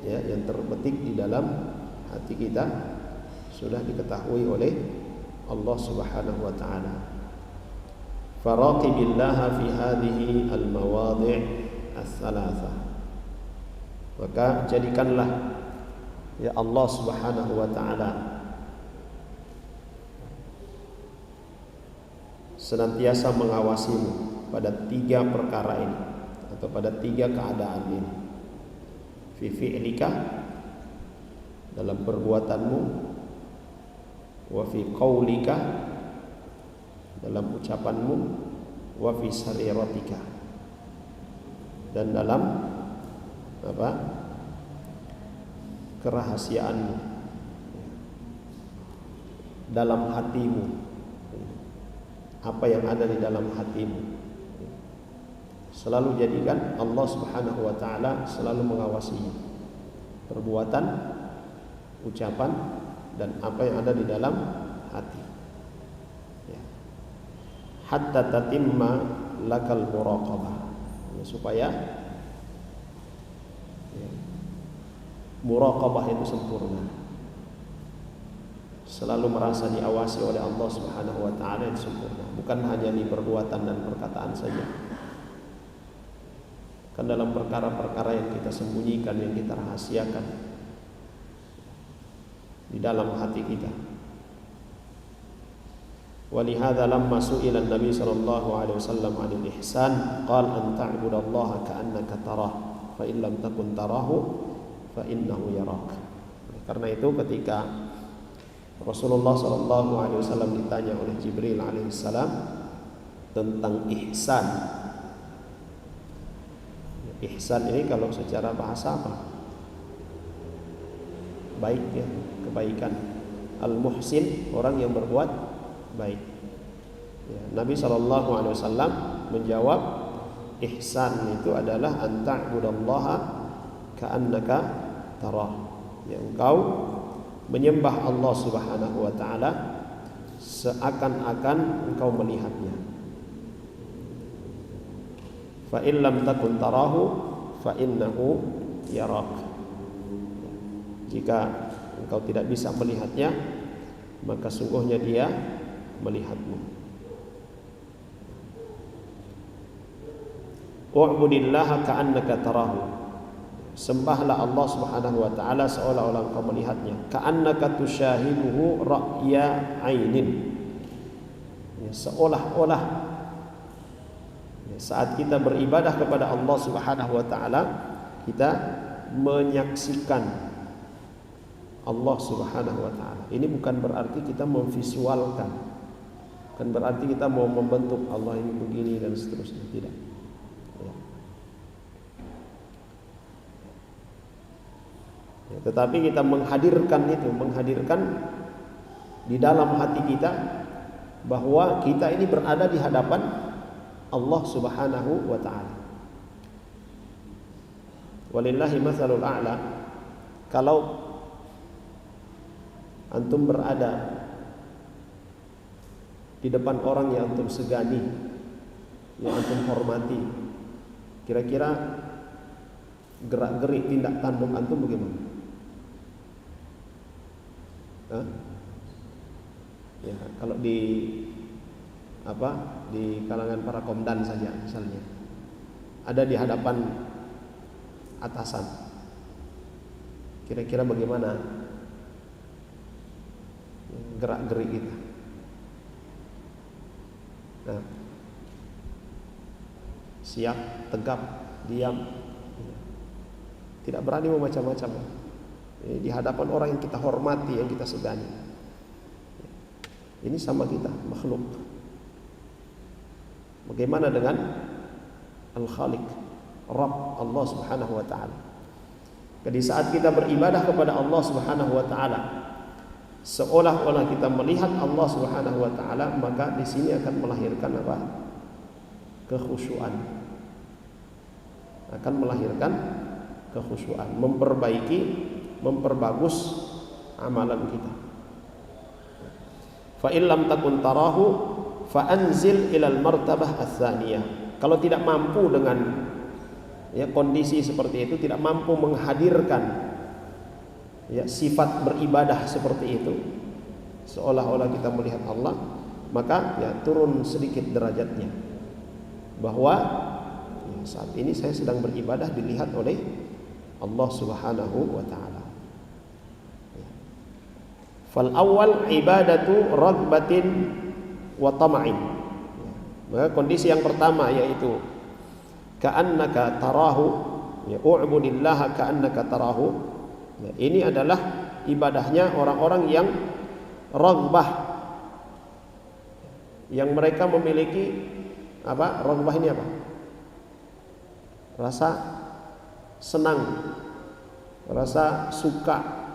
ya, yang terbetik di dalam hati kita sudah diketahui oleh Allah Subhanahu wa taala. Faraqibillaha fi hadhihi al-mawadhi' ats-tsalatsah. Maka jadikanlah, ya, Allah Subhanahu wa taala senantiasa mengawasimu pada 3 perkara ini, atau pada 3 keadaan ini. Fi fi'lika, dalam perbuatanmu, wa fi qaulika, dalam ucapanmu, wa fi sariratika, dan dalam apa? Kerahasiaanmu, dalam hatimu, apa yang ada di dalam hatimu. Selalu jadikan Allah Subhanahu wa taala selalu mengawasi perbuatan, ucapan, dan apa yang ada di dalam hati, ya. Hatta tatimma lakal muraqabah, ya, supaya, ya, muraqabah itu sempurna. Selalu merasa diawasi oleh Allah Subhanahu wa taala yang sempurna, bukan hanya di perbuatan dan perkataan saja. Kan dalam perkara-perkara yang kita sembunyikan, yang kita rahasiakan di dalam hati kita. Walihada lamma su'ila Nabi sallallahu alaihi wasallam 'anil ihsan, qala an ta'budallaha ka'annaka tarah, fa in lam takun tarahu fa innahu yarak. Karena itu ketika Rasulullah sallallahu alaihi wasallam ditanya oleh Jibril alaihi salam tentang ihsan. Ihsan ini kalau secara bahasa apa? Baik, ya, kebaikan. Al-muhsin, orang yang berbuat baik, ya. Nabi SAW menjawab, ihsan itu adalah an ta'budallaha ka'annaka tarah, ya, engkau menyembah Allah Subhanahu wa taala seakan-akan engkau melihatnya. fa in lam takun tarahu fa innahu yarak. Jika engkau tidak bisa melihatnya, maka sungguhnya dia melihatmu. U'budillaha ka'annaka tarahu. Sembahlah Allah Subhanahu wa taala seolah-olah engkau melihatnya. Ka'annaka tusyahiduhu ra'ya 'ainin. Ya, seolah-olah saat kita beribadah kepada Allah Subhanahu wa taala, kita menyaksikan Allah Subhanahu wa taala. Ini bukan berarti kita memvisualkan, bukan berarti kita mau membentuk Allah ini begini dan seterusnya, tidak. Ya, tetapi kita menghadirkan itu, menghadirkan di dalam hati kita bahwa kita ini berada di hadapan Allah Subhanahu wa taala. Walillahi matsalul a'la. Kalau antum berada di depan orang yang antum segani, yang antum hormati, kira-kira gerak-gerik tindak tanduk antum bagaimana? Ya, kalau di kalangan para komdan saja misalnya, ada di hadapan atasan, kira-kira bagaimana gerak-gerik kita? Nah, siap, tegap, diam, tidak berani macam-macam. Di hadapan orang yang kita hormati, yang kita segani. Ini sama kita, makhluk. Bagaimana dengan Al-Khaliq, Rabb Allah Subhanahu wa taala? Jadi saat kita beribadah kepada Allah Subhanahu wa taala, seolah-olah kita melihat Allah Subhanahu wa taala, maka di sini akan melahirkan apa? Kekhusyuan. Akan melahirkan kekhusyuan, memperbagus amalan kita. Fa in lam takun tarahu fa anzil ilal martabah ats-tsaniyah. Kalau tidak mampu dengan kondisi seperti itu, tidak mampu menghadirkan sifat beribadah seperti itu, seolah-olah kita melihat Allah, maka turun sedikit derajatnya, bahwa saat ini saya sedang beribadah dilihat oleh Allah Subhanahu wa taala. Fal awal ibadatu ragbatin wa tama'in. Maka kondisi yang pertama yaitu ka'annaka tarahu, u'budillaha ka'annaka tarahu. Ini adalah ibadahnya orang-orang yang ragbah, yang mereka memiliki apa? Ragbah ini apa? Rasa senang, rasa suka.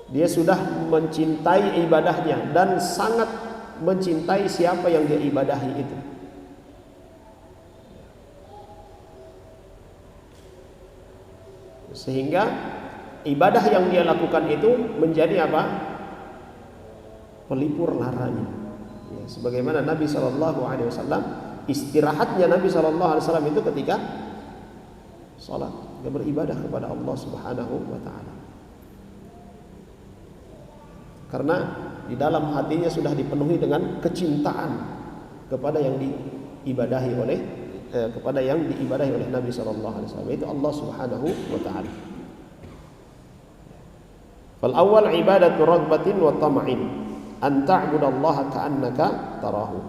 Dia sudah mencintai ibadahnya dan sangat mencintai siapa yang dia ibadahi itu. Sehingga ibadah yang dia lakukan itu menjadi apa? Pelipur laranya. Ya, sebagaimana Nabi SAW, istirahatnya Nabi SAW itu ketika salat, dia beribadah kepada Allah Subhanahu wa taala. Karena di dalam hatinya sudah dipenuhi dengan kecintaan kepada yang diibadahi oleh Nabi SAW, itu Allah Subhanahu wa taala. Fal awwal ibadatu raghbatin wa tama'in, an ta'budallaha ka'annaka tarahu.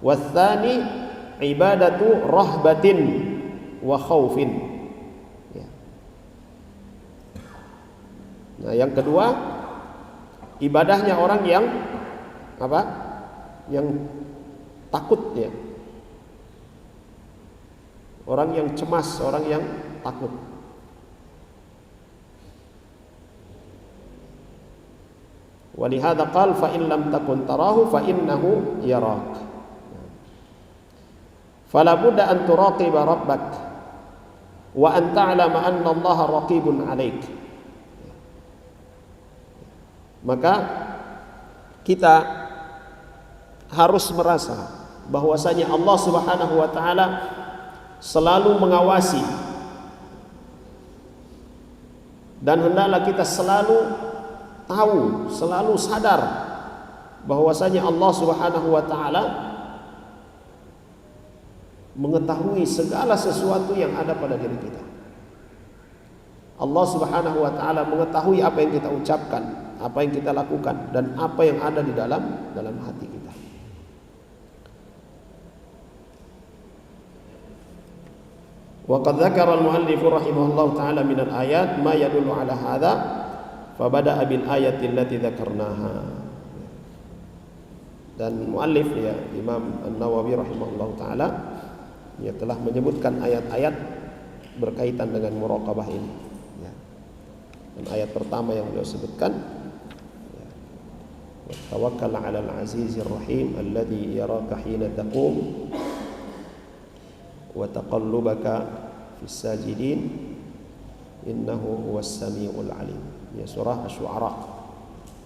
Wa tsani ibadatu rahbatin wa khaufin. Nah, yang kedua, ibadahnya orang yang apa? Yang takut, ya. Orang yang cemas, orang yang takut. Walihada qala fa in lam takun tarahu fa innahu yarak. Fala budda an turaqiba rabbak wa an ta'lama anna Allah raqibun 'alaik. Maka kita harus merasa bahwasanya Allah Subhanahu wa taala selalu mengawasi, dan hendaklah kita selalu tahu, selalu sadar bahwasanya Allah Subhanahu wa taala mengetahui segala sesuatu yang ada pada diri kita. Allah Subhanahu wa taala mengetahui apa yang kita ucapkan, apa yang kita lakukan, dan apa yang ada di dalam hati kita. Wa qad dzakara al-muallif rahimahullah taala min al-ayat ma yadullu ala hadza fa bada'a bil ayati allati dzakarnaha. Dan muallif ya Imam An-Nawawi rahimahullah taala ia telah menyebutkan ayat-ayat berkaitan dengan muraqabah ini. Ya. Dan ayat pertama yang beliau sebutkan, ya, tawakkal 'alal 'azizir rahim alladzi yaraka hina taqum wa taqallubaka fis sajidin innahu huwas samiul alim. Ya, surah Asy-Syu'ara.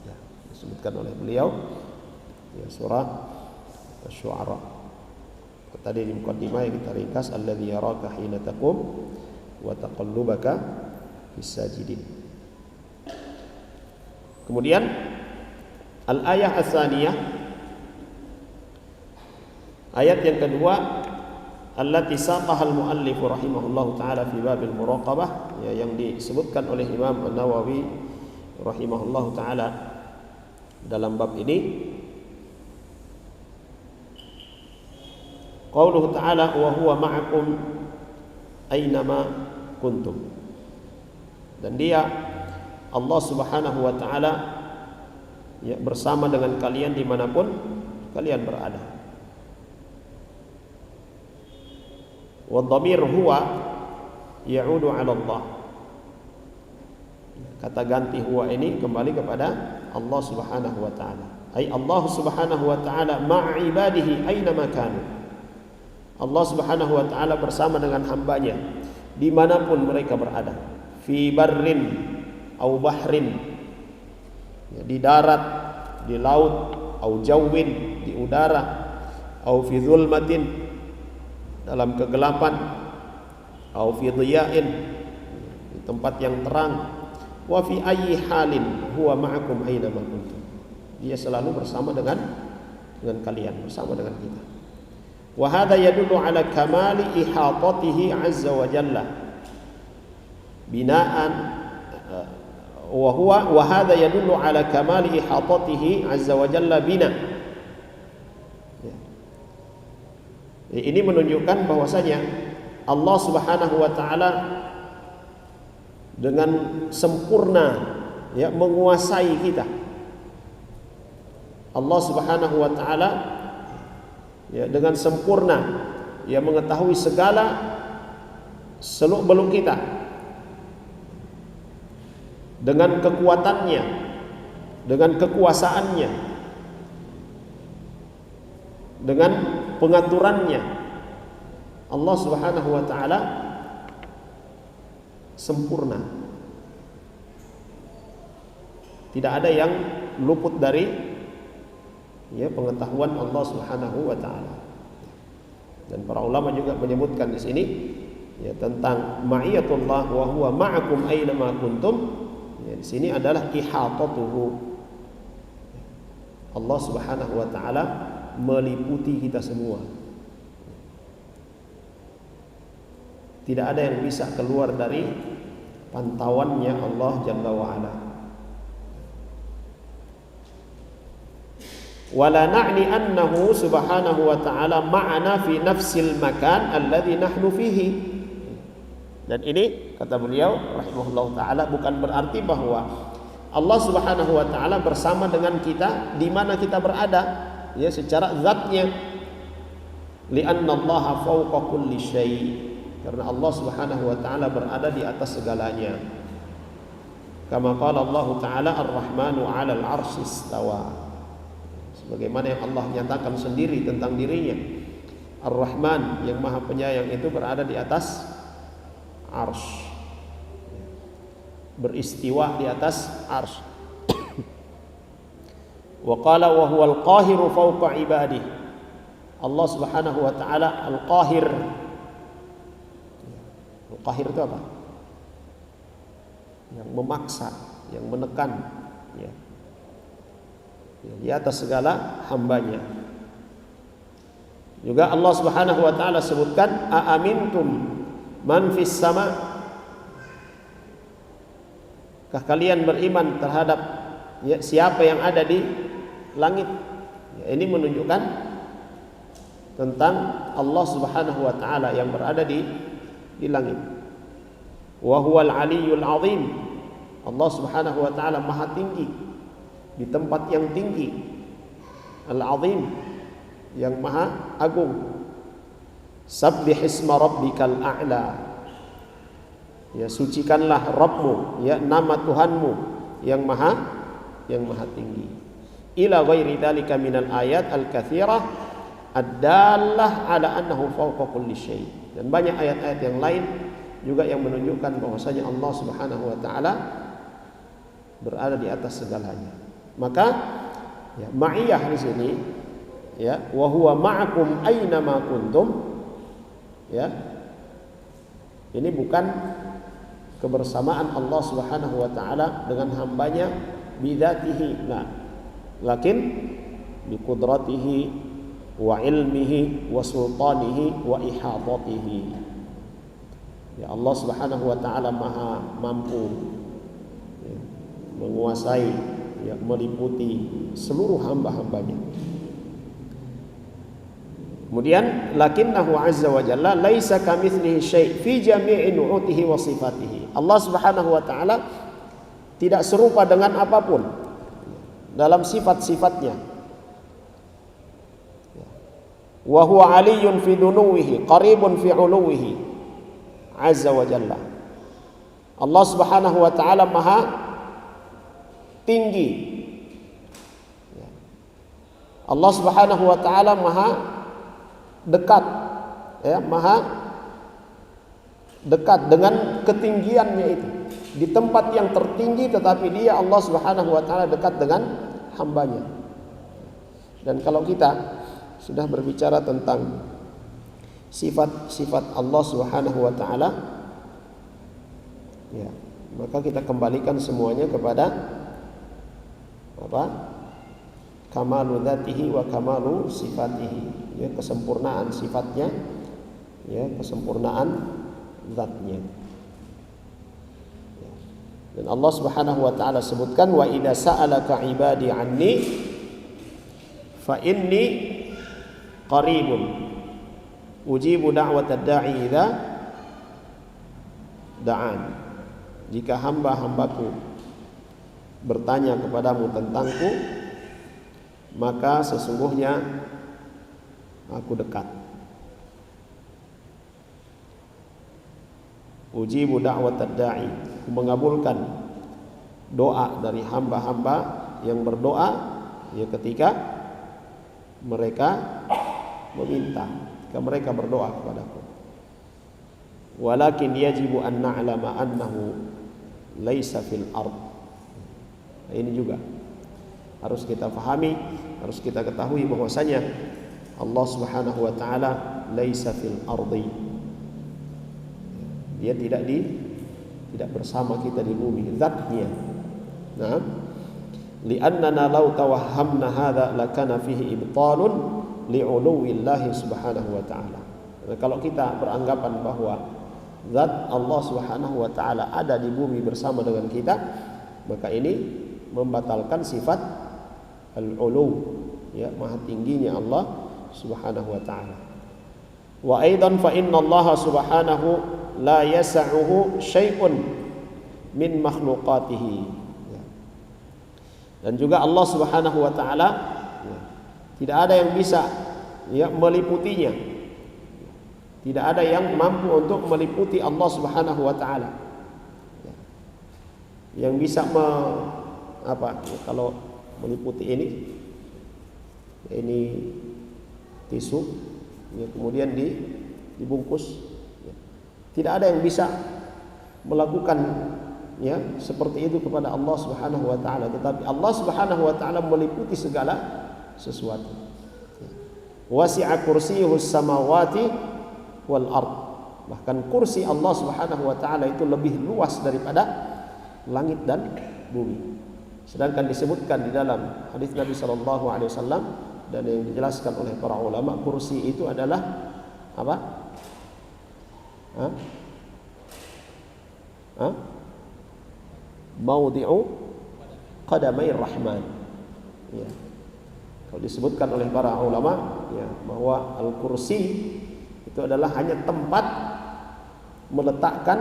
Ya, disebutkan oleh beliau. Ya, surah Asy-Syu'ara. Tadi di mukaddimah yang kita ringkas, alladzi yaraka hina taqum wa taqallubaka fis sajidin. Kemudian al-ayah ats-tsaniyah, ayat yang kedua, allati saqaha al-muallif rahimahullahu taala fi babil muraqabah, ya, yang disebutkan oleh Imam An-Nawawi rahimahullahu taala dalam bab ini. Qauluhu ta'ala wa huwa ma'akum aynama kuntum. Dan dia Allah Subhanahu wa taala ya bersama dengan kalian dimanapun kalian berada. Wa dhamir huwa ya'udu 'ala Allah. Kata ganti huwa ini kembali kepada Allah Subhanahu wa taala. Ai Allah Subhanahu wa taala ma'a ibadihi aynama kanu. Allah Subhanahu wa taala bersama dengan hambanya dimanapun mereka berada. Fi barrin au bahrin, ya, di darat, di laut, au jawin, di udara, au fi zulmatin, dalam kegelapan, au fi dhiyain, di tempat yang terang, wa fi ayyi halin huwa ma'akum aina ma kuntum. Dia selalu bersama dengan kalian, bersama dengan kita. Wa hadza yadullu ala kamali ihatatihi azza wa jalla binaan wa hadza yadullu ala kamali ihatatihi azza wa jalla bina. Ini menunjukkan bahwasanya Allah Subhanahu wa taala dengan sempurna ya menguasai kita. Allah Subhanahu wa taala ya dengan sempurna ia mengetahui segala seluk-beluk kita dengan kekuatannya, dengan kekuasaannya, dengan pengaturannya. Allah Subhanahu wa taala sempurna. Tidak ada yang luput dari ya pengetahuan Allah Subhanahu wa taala. Dan para ulama juga menyebutkan di sini ya tentang ma'iyatullah wa huwa ma'akum aina ma kuntum. Ya, di sini adalah ihatatuhu. Allah Subhanahu wa taala meliputi kita semua. Tidak ada yang bisa keluar dari pantauannya Allah Jalla wa ala. Wala na'ni annahu subhanahu wa ta'ala ma'ana fi nafsil makan alladhi nahnu fihi. Dan ini kata beliau rahimahullah ta'ala bukan berarti bahwa Allah Subhanahu wa ta'ala bersama dengan kita di mana kita berada ya secara zatnya. Li'anna Allah fawqa kulli syai', karena Allah Subhanahu wa ta'ala berada di atas segalanya. Kama qala Allah ta'ala ar-Rahmanu 'alal 'arsy istawa. Sebagaimana yang Allah nyatakan sendiri tentang dirinya, Ar-Rahman yang Maha Penyayang itu berada di atas arsy, beristiwa di atas arsy. Wa qala wa huwal qahiru fawqa ibadihi. Allah Subhanahu wa taala Al-Qahir. Al-Qahir itu apa? Yang memaksa, yang menekan, ya. Di atas segala hambanya. Juga Allah Subhanahu wa taala sebutkan aamintum man fis sama. Kah kalian beriman terhadap ya, siapa yang ada di langit? Ya, ini menunjukkan tentang Allah Subhanahu wa taala yang berada di langit. Wa huwal aliyyul azim. Allah Subhanahu wa taala maha tinggi di tempat yang tinggi. Al-azim, yang maha agung. Sabbihisma rabbikal a'la. Ya, sucikanlah Rabbmu, ya, nama Tuhanmu yang maha tinggi. Ila ghairi dzalika minal ayat al-katsirah ad-dallah ala annahu fawqa kulli syai'. Dan banyak ayat-ayat yang lain juga yang menunjukkan bahwasanya Allah Subhanahu wa taala berada di atas segalanya. Maka ya, ma'iyah di sini ya, wa huwa ma'akum aina ma kuntum, ya. Ini bukan kebersamaan Allah Subhanahu wa taala dengan hambanya bidzatihi, nah, lakin bi qudratihi wa ilmihi wa sultanihi wa ihatatihi. Ya, Allah Subhanahu wa taala maha mampu, ya, menguasai, ya, meliputi seluruh hamba-hambanya. Kemudian lakinnahu azza wa jalla laisa kamitslihi syai' fi jami'i nu'utihi wa sifatihi. Allah Subhanahu wa taala tidak serupa dengan apapun dalam sifat-sifatnya. Wa huwa aliyyun fi dunuwihi qaribun fi uluwihi azza wa jalla. Allah Subhanahu wa taala maha tinggi. Allah Subhanahu wa taala maha dekat, ya, maha dekat dengan ketinggiannya itu. Di tempat yang tertinggi tetapi dia Allah Subhanahu wa taala dekat dengan hambanya. Dan kalau kita sudah berbicara tentang sifat-sifat Allah Subhanahu wa taala, ya, maka kita kembalikan semuanya kepada apa? Kamalu dzatihi wa kamalu sifatihi. Ya, kesempurnaan sifatnya, ya, kesempurnaan zatnya. Ya. Dan Allah Subhanahu wa taala sebutkan wa idza sa'alaka ibadi anni fa inni qaribun ujibu da'watad da'i idza da'an. Jika hamba-hambaku bertanya kepadamu tentangku, maka sesungguhnya aku dekat. Ujibu da'watad da'i, aku mengabulkan doa dari hamba-hamba yang berdoa, ya, ketika mereka meminta, ketika mereka berdoa kepadaku. Walakin yajibu an na'lama annahu laisa fil ard. Ini juga harus kita pahami, harus kita ketahui bahwasanya Allah Subhanahu wa taala laisa fil ardi. Dia tidak bersama kita di bumi, zatnya. Nah, li'annana law tawahhamna hadza lakana fihi ibtalun li'uluwillahi Subhanahu wa taala. Nah, kalau kita beranggapan bahwa zat Allah Subhanahu wa taala ada di bumi bersama dengan kita, maka ini membatalkan sifat al-ulu, ya, maha tingginya Allah Subhanahu wa taala. Wa aidan fa inna Allah Subhanahu la yas'uhu syai'un min makhluqatihi. Dan juga Allah Subhanahu wa taala, ya, tidak ada yang bisa, ya, meliputinya. Tidak ada yang mampu untuk meliputi Allah Subhanahu wa taala. Ya. Yang bisa kalau meliputi ini tisu, ya, kemudian dibungkus, ya. Tidak ada yang bisa melakukan, ya, seperti itu kepada Allah Subhanahu wa taala, tetapi Allah Subhanahu wa taala meliputi segala sesuatu. Ya. Wasi'a kursiyuhus samawati wal ard. Bahkan kursi Allah Subhanahu wa taala itu lebih luas daripada langit dan bumi. Sedangkan disebutkan di dalam hadis Nabi sallallahu alaihi wasallam dan yang dijelaskan oleh para ulama, kursi itu adalah apa? Maudi'u qadamai rahman. Ya. Kalau disebutkan oleh para ulama ya, bahwa al-kursi itu adalah hanya tempat meletakkan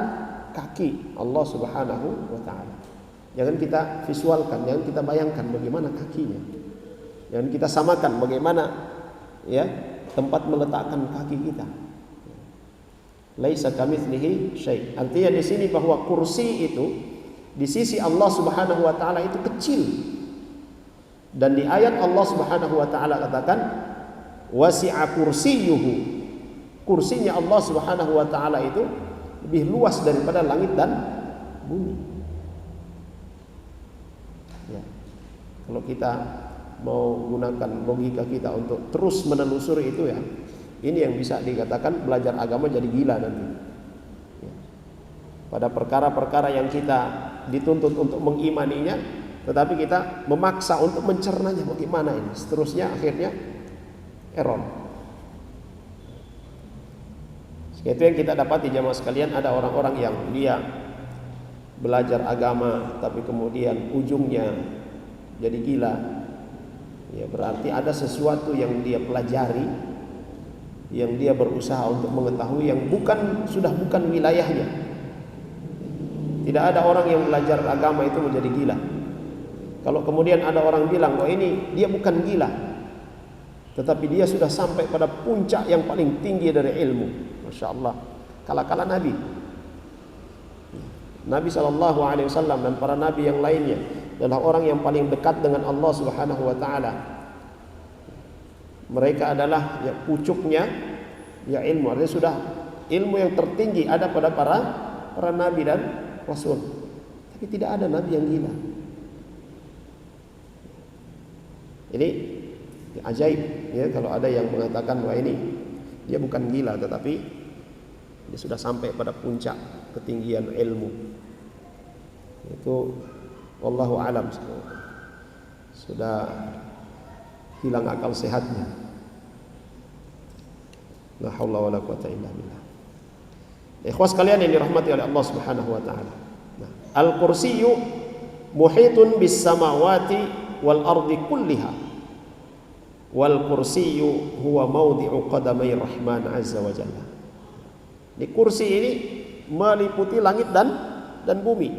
kaki Allah Subhanahu wa taala. Jangan kita visualkan, jangan kita bayangkan bagaimana kakinya. Jangan kita samakan bagaimana ya tempat meletakkan kaki kita. Laisa kamitslihi syai'. Artinya di sini bahwa kursi itu di sisi Allah Subhanahu wa taala itu kecil. Dan di ayat Allah Subhanahu wa taala katakan wasi'a kursiyuhu. Kursinya Allah Subhanahu wa taala itu lebih luas daripada langit dan bumi. Ya. Kalau kita mau gunakan logika kita untuk terus menelusuri itu ya, ini yang bisa dikatakan belajar agama jadi gila nanti. Ya. Pada perkara-perkara yang kita dituntut untuk mengimaninya, tetapi kita memaksa untuk mencernanya bagaimana ini. Seterusnya akhirnya error. Itu yang kita dapati jamaah sekalian, ada orang-orang yang dia belajar agama tapi kemudian ujungnya jadi gila. Ya, berarti ada sesuatu yang dia pelajari, yang dia berusaha untuk mengetahui yang sudah bukan wilayahnya. Tidak ada orang yang belajar agama itu menjadi gila. Kalau kemudian ada orang bilang, oh ini dia bukan gila, tetapi dia sudah sampai pada puncak yang paling tinggi dari ilmu. Masya Allah, kala-kala Nabi SAW dan para Nabi yang lainnya adalah orang yang paling dekat dengan Allah Subhanahu wa ta'ala. Mereka adalah ya, pucuknya ya ilmu. Artinya sudah ilmu yang tertinggi ada pada para Nabi dan Rasul. Tapi tidak ada Nabi yang gila. Ini ya, ajaib ya, kalau ada yang mengatakan bahwa ini dia bukan gila tetapi dia sudah sampai pada puncak ketinggian ilmu. Itu wallahu alam, sudah hilang akal sehatnya. La haula wala quwata illa billah. Ikhwas sekalian yang dirahmati oleh Allah Subhanahu wa taala. Nah, al-kursiyyu muhitun bis samawati wal ardi kulliha. Wal kursiyyu huwa mawdi'u qadamai rahman azza wa jalla. Di kursi ini meliputi langit dan bumi,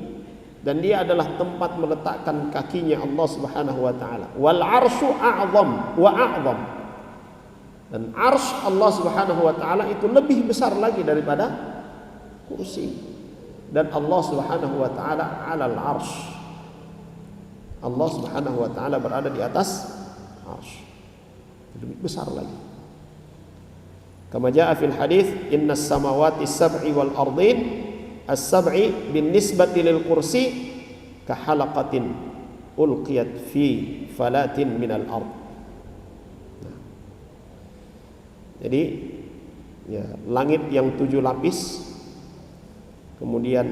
dan dia adalah tempat meletakkan kakinya Allah Subhanahu wa taala. Wal arsyu a'zam wa a'zam. Dan arsy Allah Subhanahu wa taala itu lebih besar lagi daripada kursi. Dan Allah Subhanahu wa taala 'alal arsy. Allah Subhanahu wa taala berada di atas arsy. Lebih besar lagi. Kama jaa fil hadis, innas samawati sab'i wal ardin as-sab'i bin nisbati lil kursi ka halaqatin ulqiyat fi falatin minal ard. Nah. Jadi ya, langit yang 7 lapis, kemudian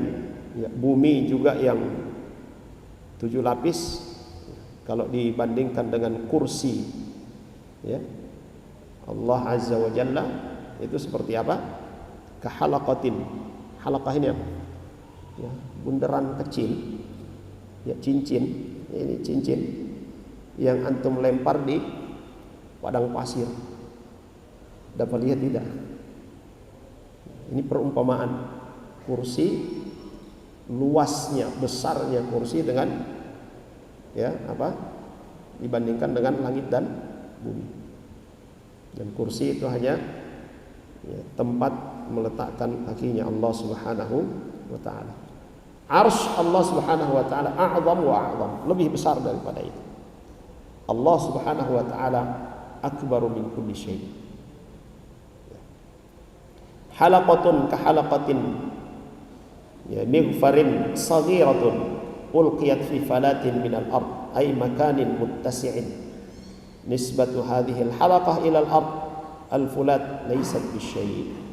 ya, bumi juga yang 7 lapis. Kalau dibandingkan dengan kursi ya, Allah Azza wa Jalla itu seperti apa? Kahalaqatin. Halaqah ini apa? Ya, bundaran kecil. Ya, cincin. Ini cincin yang antum lempar di padang pasir. Dapat lihat tidak? Ini perumpamaan kursi, luasnya, besarnya kursi dengan ya apa? Dibandingkan dengan langit dan bumi. Dan kursi itu hanya ya, tempat meletakkan kakinya Allah Subhanahu wa taala. Arsy Allah Subhanahu wa taala a'zam wa a'zam, lebih besar daripada itu. Allah Subhanahu wa taala akbaru min kulli syai'. Halaqatun ka halaqatin ya mighfarin saghiratun ulqiyat fi falatin minal ard ay makanin muttasi'in. nisbatu hadhihi al-halaqah ila al-ard al-fulat laysat bisyai'.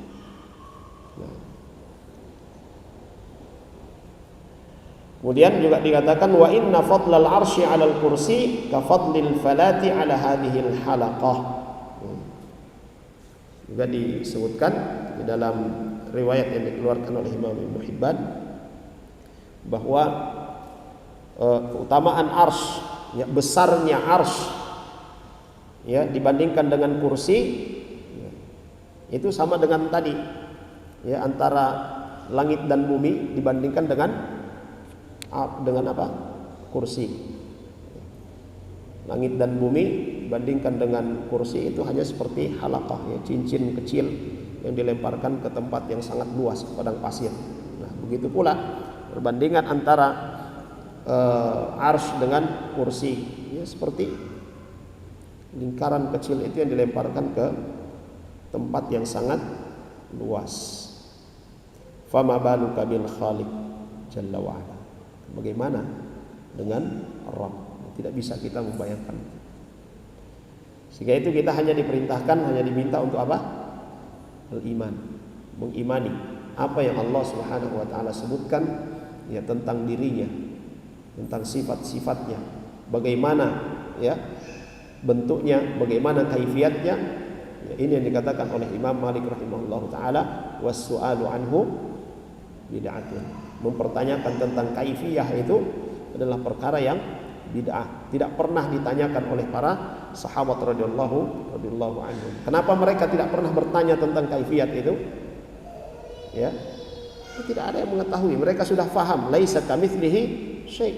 Kemudian juga dikatakan wa inna fadlal arsy 'alal kursi ka fadlil falati 'ala hadhil halaqah. Juga disebutkan di dalam riwayat yang dikeluarkan oleh Imam Ibnu Hibban bahwa keutamaan arsy, ya, besarnya arsy, ya, dibandingkan dengan kursi, ya, itu sama dengan tadi, ya, antara langit dan bumi dibandingkan dengan apa? Kursi. Langit dan bumi dibandingkan dengan kursi itu hanya seperti halaqah, ya, cincin kecil yang dilemparkan ke tempat yang sangat luas, ke padang pasir. Nah, begitu pula perbandingan antara arsy dengan kursi, ya, seperti lingkaran kecil itu yang dilemparkan ke tempat yang sangat luas. Fama baluka bil khaliq jalla wa ala. Bagaimana dengan Rabb? Tidak bisa kita membayangkan. Sehingga itu kita hanya diperintahkan, hanya diminta untuk apa? Al-iman, mengimani apa yang Allah Subhanahu wa taala sebutkan, ya, tentang dirinya, tentang sifat-sifatnya. Bagaimana, ya, bentuknya, bagaimana kaifiatnya. Ya, ini yang dikatakan oleh Imam Malik rahimahullahu taala, was-su'alu anhu bid'atun. Mempertanyakan tentang kaifiyah itu adalah perkara yang bid'ah. Tidak pernah ditanyakan oleh para sahabat radhiyallahu anhum. Kenapa mereka tidak pernah bertanya tentang kaifiyat itu? Ya, tidak ada yang mengetahui. Mereka sudah faham, laisa kamitslihi syai'.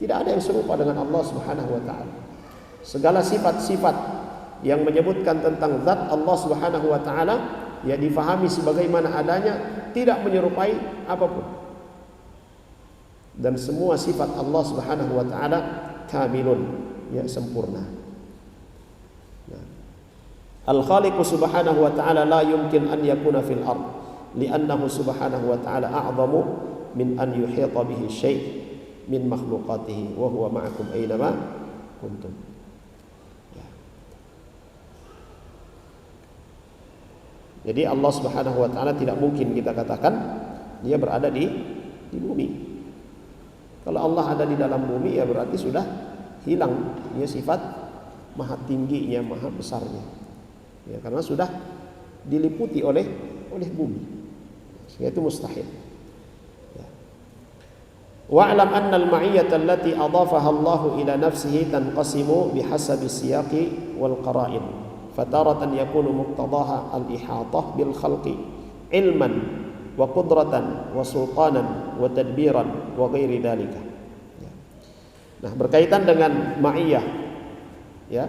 Tidak ada yang serupa dengan Allah Subhanahu wa taala. Segala sifat-sifat yang menyebutkan tentang zat Allah Subhanahu wa taala, ya, difahami sebagaimana adanya, tidak menyerupai apapun. Dan semua sifat Allah Subhanahu wa taala kamilun, ya, sempurna. Nah, Al-Khaliq subhanahu wa ta'ala la yumkin an yakuna fil ard li'annahu subhanahu wa ta'ala a'zamu min an yuhita bihi syai' min makhluqatihi wa huwa ma'akum aynama kuntum. Ya. Jadi Allah Subhanahu wa ta'ala tidak mungkin kita katakan dia berada di bumi. Kalau Allah ada di dalam bumi, ya berarti sudah hilang, ya, sifat maha tingginya, maha besarnya, ya, karena sudah diliputi oleh bumi, sehingga itu mustahil. Ya. Wa'lam anna al-ma'iyyata allati adhafaha Allah ila nafsihi tanqasimu bihasabi siyaqi wal qara'in. Fataratan yakunu muqtadaha al-ihatah bil khalqi ilman wa qudratan wa sultanan wa tadbiran wa ghairi dalika. Nah, berkaitan dengan ma'iyah, ya,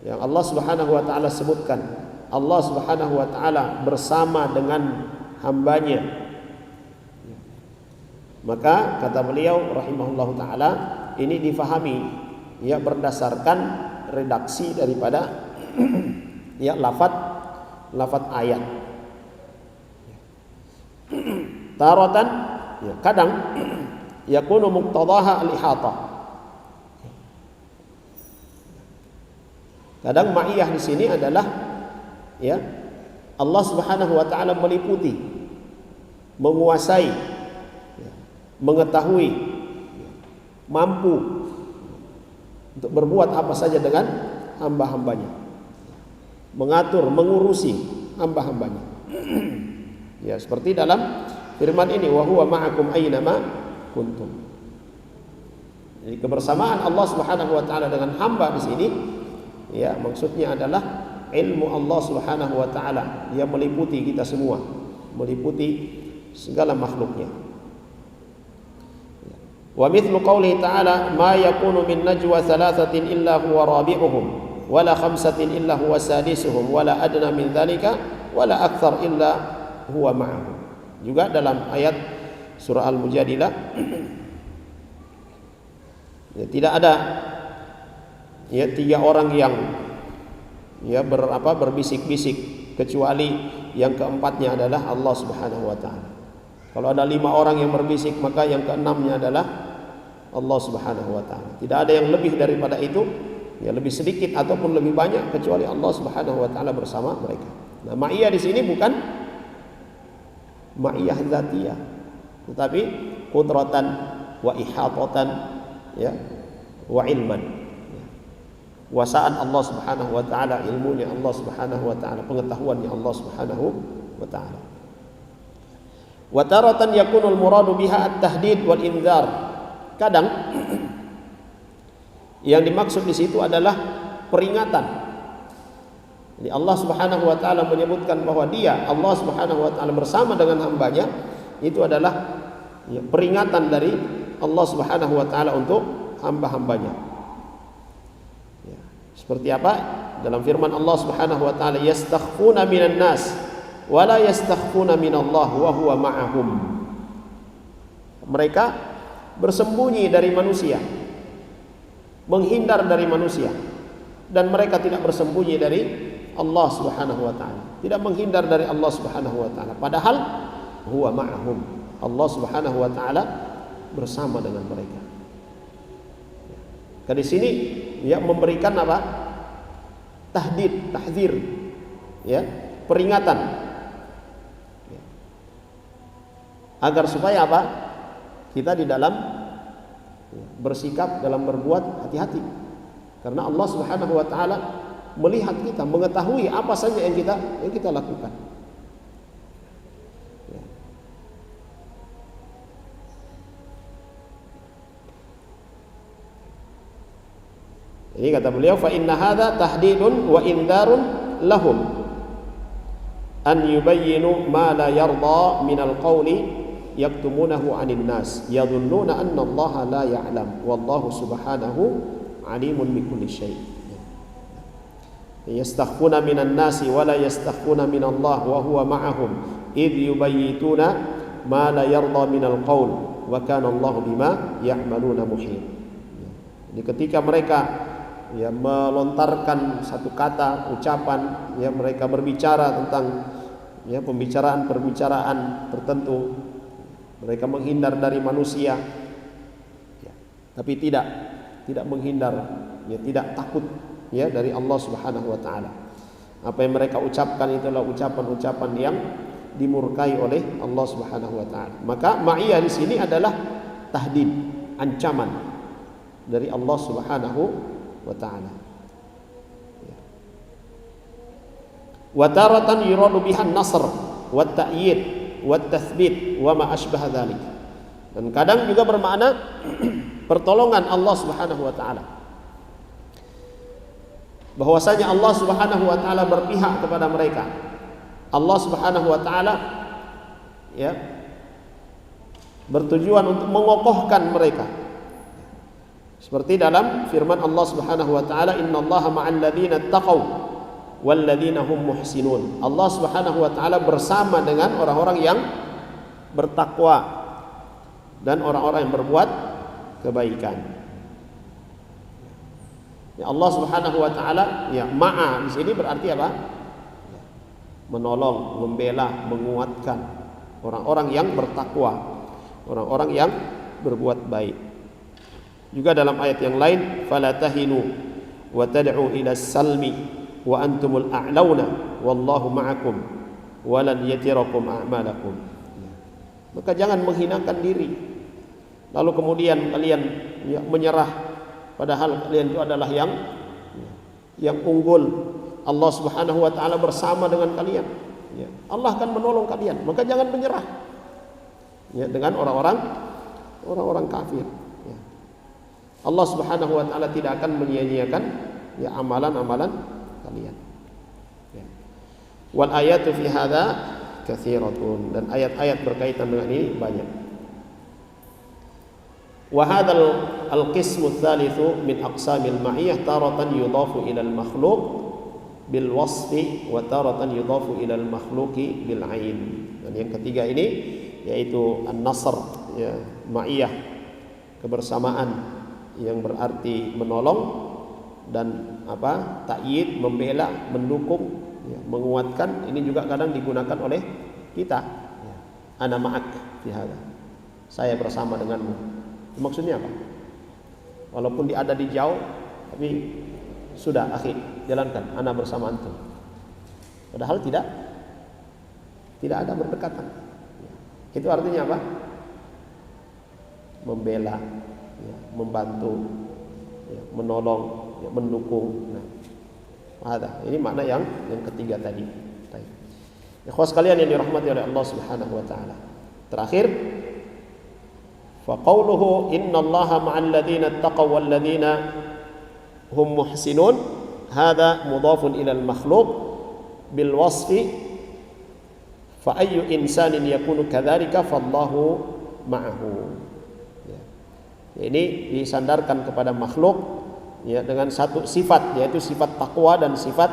yang Allah Subhanahu wa taala sebutkan, Allah Subhanahu wa taala bersama dengan hambanya. Maka kata beliau rahimahullahu taala, ini difahami, ya, berdasarkan redaksi daripada ya, lafaz ayat. Taratan, ya, kadang yakunu muqtadaha al-ihatah. Kadang ma'iyah di sini adalah, ya, Allah Subhanahu wa taala meliputi, menguasai, ya, mengetahui, ya, mampu untuk berbuat apa saja dengan hamba-hambanya, mengatur, mengurusi hamba-hambanya. Ya, seperti dalam firman ini, wa huwa ma'akum aynama kuntum. Jadi kebersamaan Allah Subhanahu wa taala dengan hamba di sini, ya, maksudnya adalah ilmu Allah Subhanahu wa taala yang meliputi kita semua, meliputi segala makhluknya. Wa mithlu qouli ta'ala ma yakunu min najwa thalathatin illa huwa rabi'uhum wala khamsatin illa huwa sadisuhum wala adna min dhalika wala akthar illa huwa ma'ahum. Juga dalam ayat surah Al-Mujadilah, ya, tidak ada, ya, 3 orang yang, ya, berbisik-bisik kecuali yang keempatnya adalah Allah Subhanahu wa taala. Kalau ada 5 orang yang berbisik, maka yang keenamnya adalah Allah Subhanahu wa taala. Tidak ada yang lebih daripada itu, ya lebih sedikit ataupun lebih banyak kecuali Allah Subhanahu wa taala bersama mereka. Nah, ma'iyah di sini bukan ma'iyah dzatiyah, tetapi qudratan wa ihatatan, ya, wa ilman. Kuasaan Allah Subhanahu wa taala, ilmunya Allah Subhanahu wa taala, pengetahuannya Allah Subhanahu wa taala. Wa taratan yakunul muradu biha at-tahdid wal indzar. Kadang yang dimaksud di situ adalah peringatan. Jadi Allah Subhanahu wa taala menyebutkan bahwa Dia, Allah Subhanahu wa taala bersama dengan hambanya, itu adalah ya, peringatan dari Allah Subhanahu wa taala untuk hamba-hambanya. Seperti apa? Dalam firman Allah Subhanahu wa taala, yastakhfuna minan nas wa la yastakhfuna minallah wa huwa ma'ahum. Mereka bersembunyi dari manusia, menghindar dari manusia, dan mereka tidak bersembunyi dari Allah Subhanahu wa taala, tidak menghindar dari Allah Subhanahu wa taala, padahal huwa ma'ahum. Allah Subhanahu wa taala bersama dengan mereka. Di sini ya memberikan apa? Tahdid, tahdzir, ya, peringatan. Ya. Agar supaya apa? Kita di dalam ya, bersikap, dalam berbuat hati-hati. Karena Allah Subhanahu wa taala melihat kita, mengetahui apa saja yang kita lakukan. Ini kata beliau, fa inna hadza tahdidun wa indharun lahum an yubayyinu ma la yarda min al-qawli yaktumunahu 'anil nas yadhunnuna anna Allah la ya'lam wallahu subhanahu 'alimun bi kulli syai'. Yastakhfuna minan nasi wa la yastakhfuna min Allah wa huwa ma'ahum id yubayyituna ma la yarda min al-qawl wa kana Allah bima ya'maluna muhit. Jadi ketika mereka ya melontarkan satu kata, ucapan, ya mereka berbicara tentang ya pembicaraan tertentu, mereka menghindar dari manusia, ya, tapi tidak menghindar, ya tidak takut ya dari Allah Subhanahu wa taala. Apa yang mereka ucapkan itulah ucapan-ucapan yang dimurkai oleh Allah Subhanahu wa taala. Maka ma'iyah di sini adalah tahdid, ancaman dari Allah Subhanahu wa ta'ala. Wa taratan yuradu biha an-nasr wa at-ta'yid wa at-tathbit wa ma asbaha dzalik. Dan kadang juga bermakna pertolongan Allah Subhanahu wa taala. Bahwasanya Allah Subhanahu wa taala berpihak kepada mereka. Allah Subhanahu wa taala ya bertujuan untuk mengokohkan mereka. Seperti dalam firman Allah Subhanahu wa taala, innallaha ma'al ladzina taqaw wal ladzina hum muhsinun. Allah Subhanahu wa taala bersama dengan orang-orang yang bertakwa dan orang-orang yang berbuat kebaikan. Ya, Allah Subhanahu wa taala ya ma'a di sini berarti apa? Menolong, membela, menguatkan orang-orang yang bertakwa, orang-orang yang berbuat baik. Juga dalam ayat yang lain, fala tahinu wa tad'u ila salmi wa antumul a'launa wallahu ma'akum wa lan yatirakum a'malakum. Maka jangan menghinakan diri lalu kemudian kalian ya, menyerah, padahal kalian itu adalah yang unggul. Allah Subhanahu wa taala bersama dengan kalian, ya. Allah akan menolong kalian, maka jangan menyerah ya, dengan orang-orang kafir. Allah Subhanahu wa taala tidak akan menyia-nyiakan ya amalan-amalan kalian. Ya. Wal ayatu fi hadza katsiratun, dan ayat-ayat berkaitan dengan ini banyak. Wa hadzal al-qismu tsalitsu min aqsamil ma'iyah taratan yudhafu ila al-makhluq bil wasfi wa taratan yudhafu ila al-makhluqi bil 'ain. Dan yang ketiga ini yaitu an-nasr ya, ma'iyah, kebersamaan yang berarti menolong dan apa? Ta'yid, membela, mendukung, ya, menguatkan. Ini juga kadang digunakan oleh kita. Ya. Ana ma'ak fi hadza. Saya bersama denganmu. Maksudnya apa? Walaupun dia ada di jauh, tapi sudah akhi, jalankan, ana bersama antum. Padahal tidak ada berdekatan. Itu artinya apa? Membela, ya, membantu, ya, menolong, ya, mendukung. Nah, ada. Ini makna yang ketiga tadi. Baik. Ikhwas sekalian yang dirahmati oleh Allah Subhanahu wa taala. Terakhir, fa qauluhu innallaha ma'al ladzina taqaw wal ladzina hum muhsinun, hadza mudhafun ila al makhluq bil wasfi, fa ayyu insanin yakunu kadzalika fallahu ma'ahu. Ya. Ini disandarkan kepada makhluk, ya, dengan satu sifat, yaitu sifat takwa dan sifat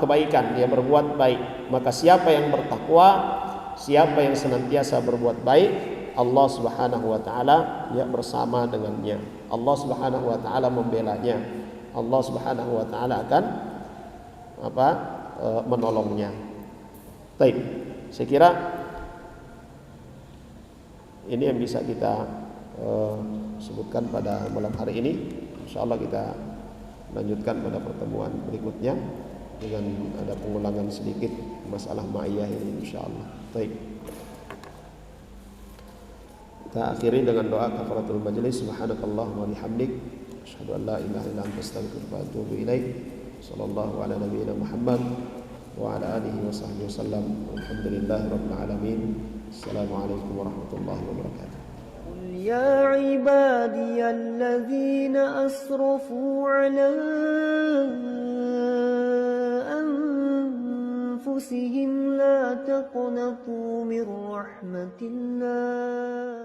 kebaikan, dia berbuat baik. Maka siapa yang bertakwa, siapa yang senantiasa berbuat baik, Allah Subhanahu wa taala ya bersama dengannya. Allah Subhanahu wa taala membelanya. Allah Subhanahu wa taala akan menolongnya. Baik, saya kira ini yang bisa kita sebutkan pada malam hari ini. Insyaallah kita lanjutkan pada pertemuan berikutnya dengan ada pengulangan sedikit masalah ma'iyah ini insyaallah. Baik. Kita akhiri dengan doa kafaratul majlis. Subhanakallahumma wa bihamdik, asyhadu an la ilaha illa anta, astaghfiruka wa atubu ilaik. Sallallahu ala nabiyyina Muhammad wa ala alihi wa sahbihi wasallam. Alhamdulillahi rabbil alamin. Assalamualaikum warahmatullahi wabarakatuh. يا عبادي الذين أسرفوا على أنفسهم لا تقنطوا من رحمة الله